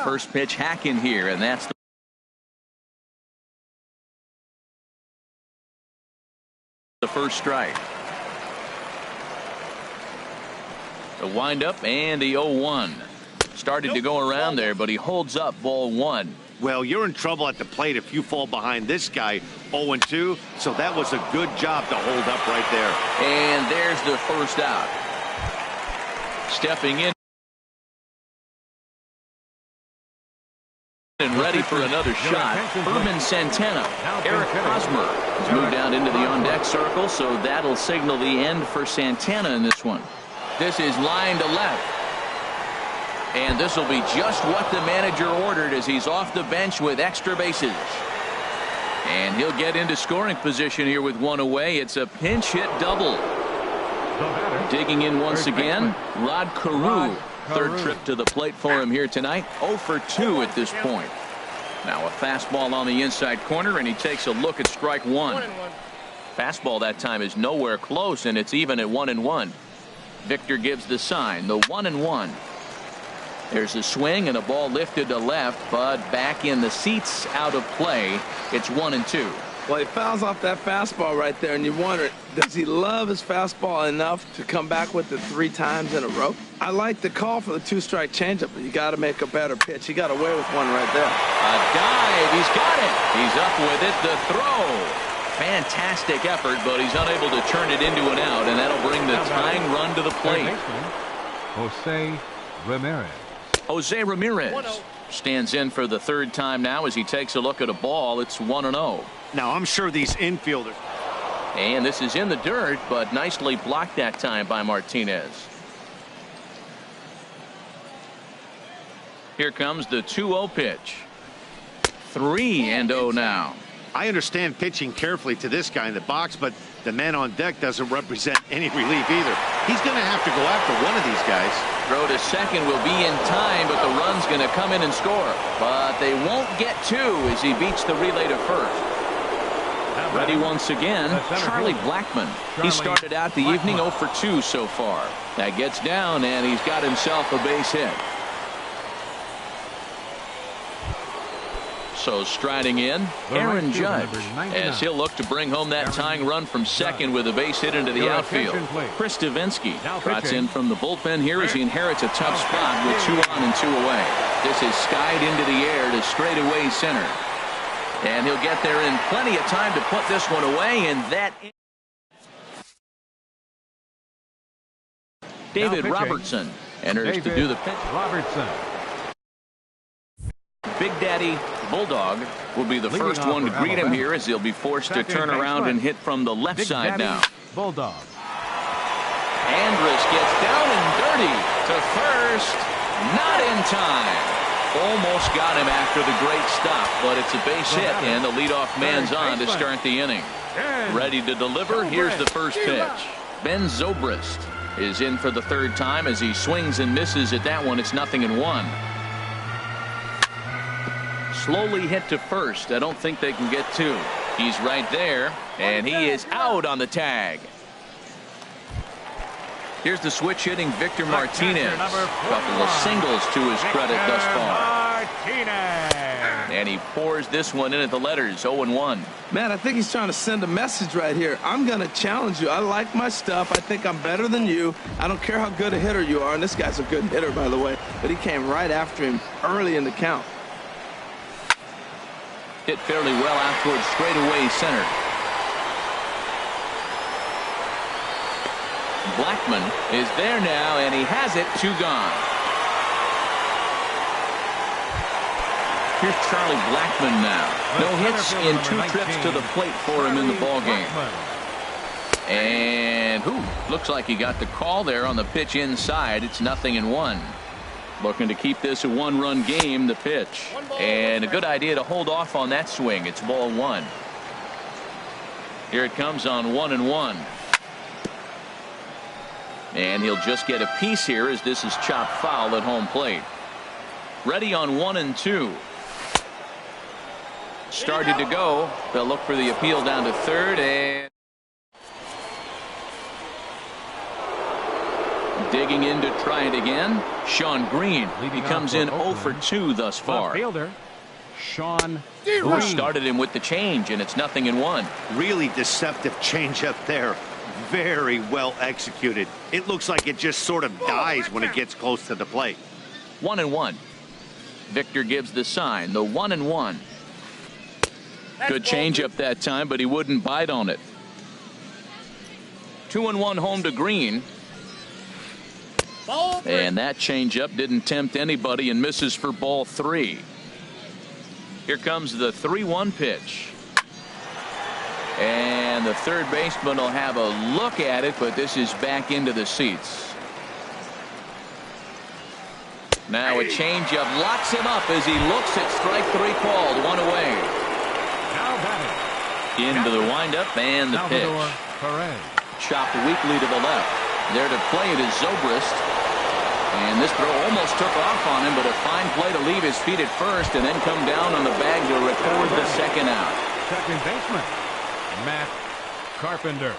First pitch hack in here, and that's the first strike. The windup and the 0-1. Started to go around there, but he holds up ball 1. Well, you're in trouble at the plate if you fall behind this guy 0-2, so that was a good job to hold up right there. And there's the first out. Stepping in and ready for another shot, Herman Santana. Eric Hosmer has moved out into the on-deck circle, so that'll signal the end for Santana in this one. This is line to left. And this will be just what the manager ordered as he's off the bench with extra bases. And he'll get into scoring position here with 1 away. It's a pinch hit double. Digging in once again, Rod Carew. Third trip to the plate for him here tonight. 0 for 2 at this point. Now a fastball on the inside corner, and he takes a look at strike 1. Fastball that time is nowhere close, and it's even at 1-1. Victor gives the sign, the 1-1. There's a swing and a ball lifted to left, but back in the seats, out of play. It's 1-2. Well, he fouls off that fastball right there, and you wonder, does he love his fastball enough to come back with it 3 times in a row? I like the call for the 2-strike changeup, but you got to make a better pitch. He got away with one right there. A dive. He's got it. He's up with it. The throw. Fantastic effort, but he's unable to turn it into an out, and that'll bring the tying run to the plate. Jose Ramirez. Jose Ramirez stands in for the 3rd time now as he takes a look at a ball. It's 1-0. Now, I'm sure these infielders. And this is in the dirt, but nicely blocked that time by Martinez. Here comes the 2-0 pitch. 3-0 now. I understand pitching carefully to this guy in the box, but the man on deck doesn't represent any relief either. He's going to have to go after one of these guys. Throw to second will be in time, but the run's going to come in and score. But they won't get two as he beats the relay to first. Ready once again, Charlie Blackmon. He started out the evening 0 for 2 so far. That gets down, and he's got himself a base hit. So striding in, Aaron Judge, as he'll look to bring home that tying run from second with a base hit into the outfield. Chris Davinsky trots in from the bullpen here as he inherits a tough spot with 2 on and 2 away. This is skied into the air to straightaway center. And he'll get there in plenty of time to put this one away, and that David Robertson enters to do the pitch. Robertson. Big Daddy Bulldog will be the first one to greet him here as he'll be forced to turn around and hit from the left side now. Bulldog. Andrus gets down and dirty to first. Not in time. Almost got him after the great stop, but it's a base hit, and the leadoff man's on to start the inning. Ready to deliver. Here's the first pitch. Ben Zobrist is in for the third time as he swings and misses at that one. It's 0-1. Slowly hit to first. I don't think they can get two. He's right there, and he is out on the tag. Here's the switch hitting Victor Martinez. Couple of singles to his credit thus far. And he pours this one in at the letters. 0-1. Man, I think he's trying to send a message right here. I'm going to challenge you. I like my stuff. I think I'm better than you. I don't care how good a hitter you are. And this guy's a good hitter, by the way. But he came right after him early in the count. Hit fairly well out towards straightaway center. Blackmon is there now, and he has it. 2 gone. Here's Charlie Blackmon now. No hits in 2 trips to the plate for him in the ballgame. And looks like he got the call there on the pitch inside. It's 0-1. Looking to keep this a 1-run game. The pitch, and a good idea to hold off on that swing. It's ball 1. Here it comes on 1-1. And he'll just get a piece here as this is chopped foul at home plate. Ready on 1-2. Started to go. They'll look for the appeal down to third, and digging in to try it again. Sean Green. He comes in 0 for 2 thus far. Fielder Sean Who started him with the change, and it's 0-1. Really deceptive changeup there. Very well executed. It looks like it just sort of dies when it gets close to the plate. 1-1. Victor gives the sign. The 1-1. Good changeup that time, but he wouldn't bite on it. 2-1 home to Green. And that changeup didn't tempt anybody and misses for ball 3. Here comes the 3-1 pitch. And the third baseman will have a look at it, but this is back into the seats. Now a changeup locks him up as he looks at strike 3 called. 1 away. Into the windup and the pitch. Chopped weakly to the left. There to play it is Zobrist. And this throw almost took off on him, but a fine play to leave his feet at first and then come down on the bag to record the second out. Second baseman Matt Carpenter.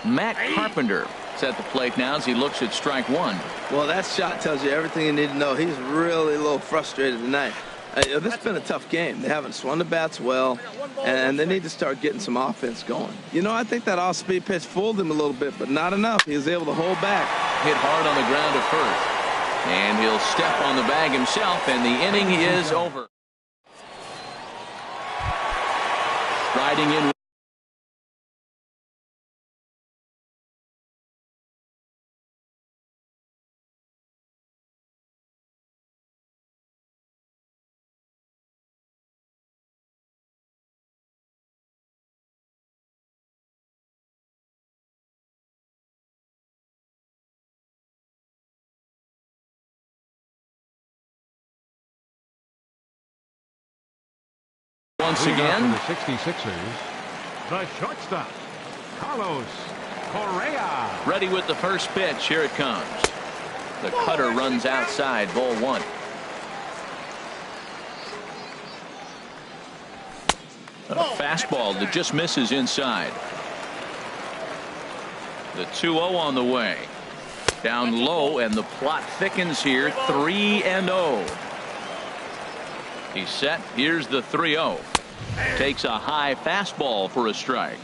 Matt Carpenter is at the plate now as he looks at strike 1. Well, that shot tells you everything you need to know. He's really a little frustrated tonight. This has been a tough game. They haven't swung the bats well, and they need to start getting some offense going. You know, I think that off-speed pitch fooled him a little bit, but not enough. He was able to hold back. Hit hard on the ground at first. And he'll step on the bag himself, and the inning is over. Striding in. once Leading off again. for the 66ers, the shortstop, Carlos Correa. Ready with the first pitch. Here it comes. The cutter runs outside. Ball one. A fastball that just misses inside. The 2-0 on the way. Down low, and the plot thickens here. 3-0. He's set. Here's the 3-0. Takes a high fastball for a strike.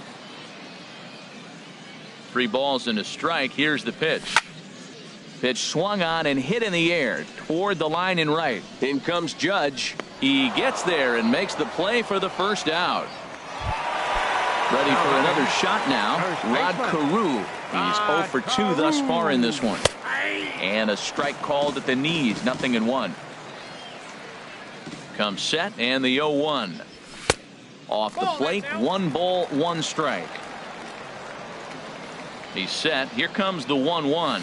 3 balls and a strike. Here's the pitch. Pitch swung on and hit in the air toward the line and right. In comes Judge. He gets there and makes the play for the first out. Ready for another shot now. Rod Carew. He's 0 for 2 thus far in this one. And a strike called at the knees. 0-1. Comes set, and the 0-1. Off the plate. 1 ball, 1 strike. He's set. Here comes the 1-1.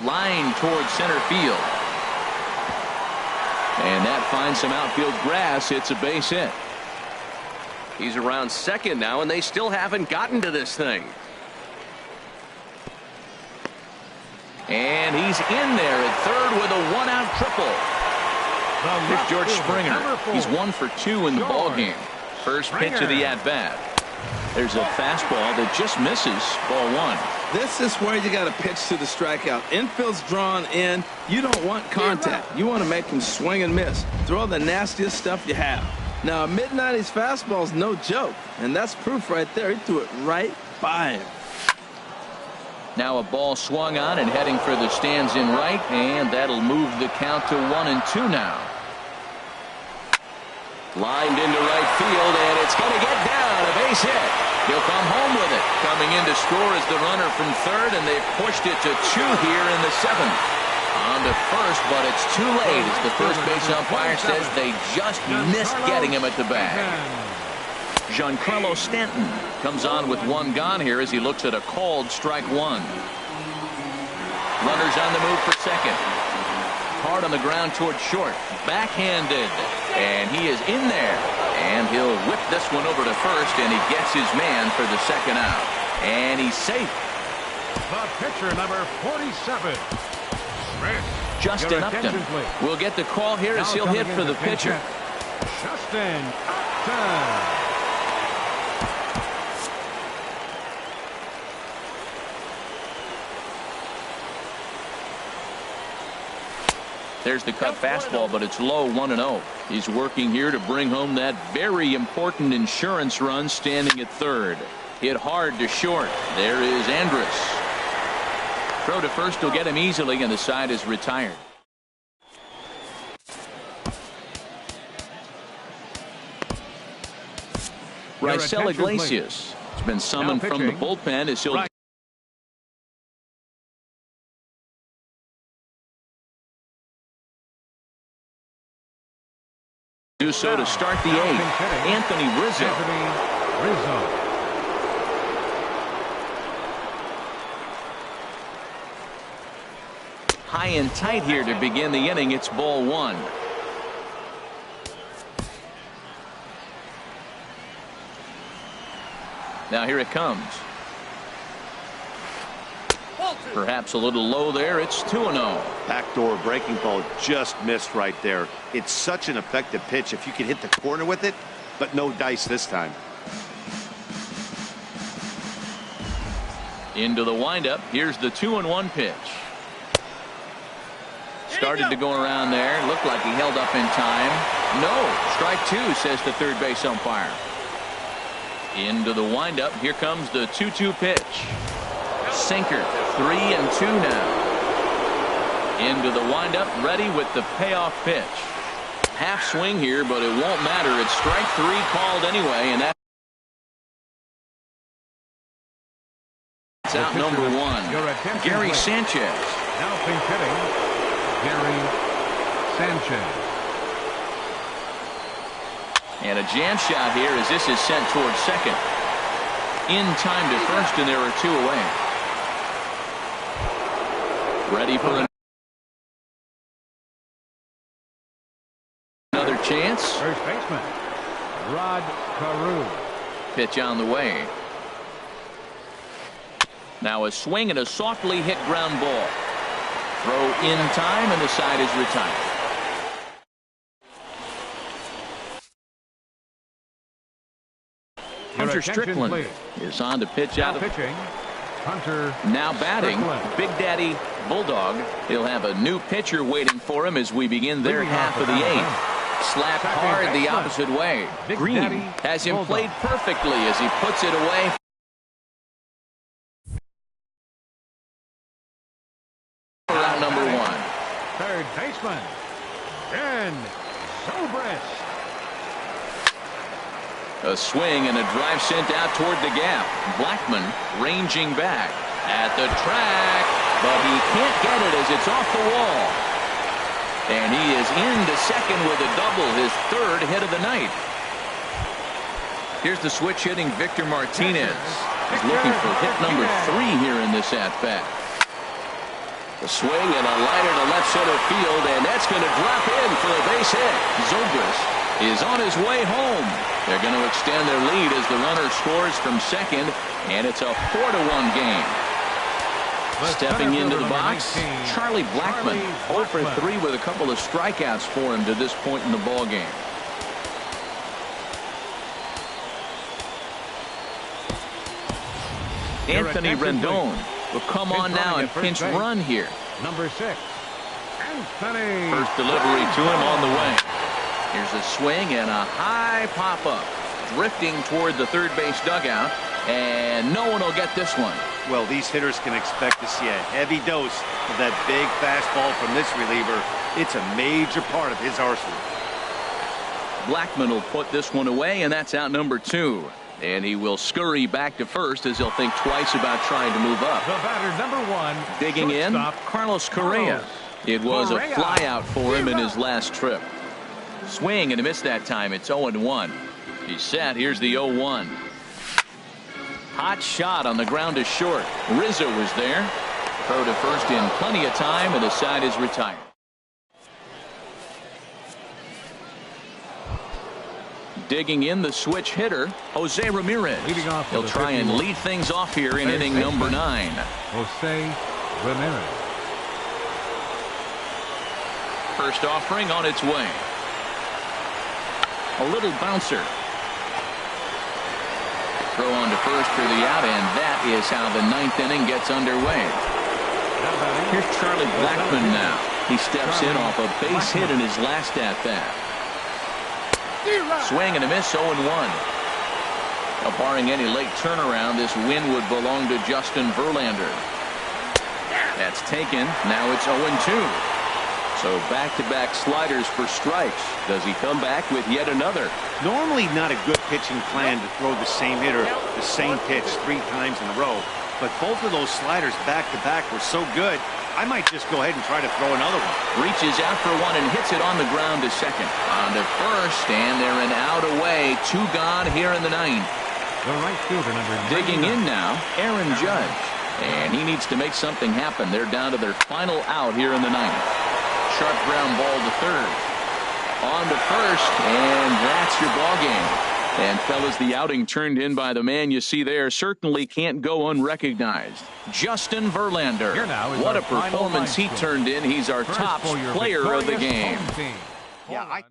Line towards center field. And that finds some outfield grass. It's a base hit. He's around second now, and they still haven't gotten to this thing. And he's in there at third with a 1-out triple. Here's George Springer. He's 1 for 2 in the ballgame. First pitch of the at-bat. There's a fastball that just misses. Ball 1. This is where you got to pitch to the strikeout. Infield's drawn in. You don't want contact. You want to make him swing and miss. Throw the nastiest stuff you have. Now, a mid-90s fastball is no joke, and that's proof right there. He threw it right by him. Now a ball swung on and heading for the stands in right, and that'll move the count to 1-2 now. Lined into right field, and it's going to get down. A base hit. He'll come home with it. Coming in to score is the runner from third, and they've pushed it to 2 here in the 7th. On to first, but it's too late as the first base umpire says they just missed getting him at the bag. Giancarlo Stanton comes on with 1 gone here as he looks at a called strike 1. Runners on the move for second. Hard on the ground toward short. Backhanded. And he is in there. And he'll whip this one over to first, and he gets his man for the 2nd out. And he's safe. The pitcher, number 47. Justin Upton will get the call here as he'll hit for the pitcher. Justin Upton. There's the cut fastball, but it's low. 1-0. He's working here to bring home that very important insurance run, standing at third. Hit hard to short. There is Andrus. Throw to first will get him easily, and the side is retired. Raisel Iglesias has been summoned from the bullpen as he'll do so to start the 8th. Anthony Rizzo. High and tight here to begin the inning. It's ball 1. Now here it comes. Perhaps a little low there. It's 2-0. Backdoor breaking ball just missed right there. It's such an effective pitch if you can hit the corner with it, but no dice this time. Into the windup. Here's the 2-1 pitch. Started to go around there. Looked like he held up in time. No. Strike 2, says the third base umpire. Into the windup. Here comes the 2-2 pitch. Sinker. 3-2 now. Into the windup. Ready with the payoff pitch. Half swing here, but it won't matter. It's strike 3 called anyway, and that's out number 1. Gary Sanchez. Now pink hitting, Gary Sanchez. And a jam shot here as this is sent towards second. In time to first, and there are 2 away. Ready for another chance. First baseman, Rod Carew. Pitch on the way. Now a swing and a softly hit ground ball. Throw in time, and the side is retired. Hunter Strickland is on to pitch out of pitching. Hunter now batting. Strickland. Big Daddy Bulldog. He'll have a new pitcher waiting for him as we begin their half of the eighth. Slap hard the opposite way. Green has him played perfectly as he puts it away. Round number one. Third baseman, Ben Zobrist. A swing and a drive sent out toward the gap. Blackman ranging back at the track, but he can't get it as it's off the wall. And he is into second with a double, his third hit of the night. Here's the switch hitting Victor Martinez. He's looking for hit number 3 here in this at-bat. A swing and a liner to left center field, and that's going to drop in for a base hit. Zobrist is on his way home. They're going to extend their lead as the runner scores from second, and it's a 4-1 game. Stepping into the box, Charlie Blackmon, 0 for 3 with a couple of strikeouts for him to this point in the ball game. Anthony Rendon will come on now and pinch run here. Number 6, Anthony. First delivery to him on the way. Here's a swing and a high pop-up. Drifting toward the third base dugout, and no one will get this one. Well, these hitters can expect to see a heavy dose of that big fastball from this reliever. It's a major part of his arsenal. Blackmon will put this one away, and that's out number 2. And he will scurry back to first as he'll think twice about trying to move up. The batter, number 1. Digging in, Carlos Correa. It was a flyout for him in his last trip. Swing and a miss that time. It's 0-1. He's set. Here's the 0-1. Hot shot on the ground to short. Rizzo was there. Throw to first in plenty of time, and the side is retired. Digging in, the switch hitter, Jose Ramirez. He'll try and lead things off here in inning number 9. Jose Ramirez. First offering on its way. A little bouncer. Throw on to first for the out, and that is how the 9th inning gets underway. Here's Charlie Blackmon now. He steps in off a base hit in his last at-bat. Swing and a miss, 0-1. Barring any late turnaround, this win would belong to Justin Verlander. That's taken. Now it's 0-2. So back-to-back sliders for strikes. Does he come back with yet another? Normally not a good pitching plan to throw the same hitter the same pitch 3 times in a row. But both of those sliders back-to-back were so good, I might just go ahead and try to throw another one. Reaches out for one and hits it on the ground to second. On to first, and they're an out away. 2 gone here in the 9th. The right fielder, number 9. Digging in now, Aaron Judge. And he needs to make something happen. They're down to their final out here in the 9th. Sharp ground ball to third. On to first, and that's your ball game. And fellas, the outing turned in by the man you see there certainly can't go unrecognized. Justin Verlander. What a performance he turned in. He's our top player of the game. Yeah,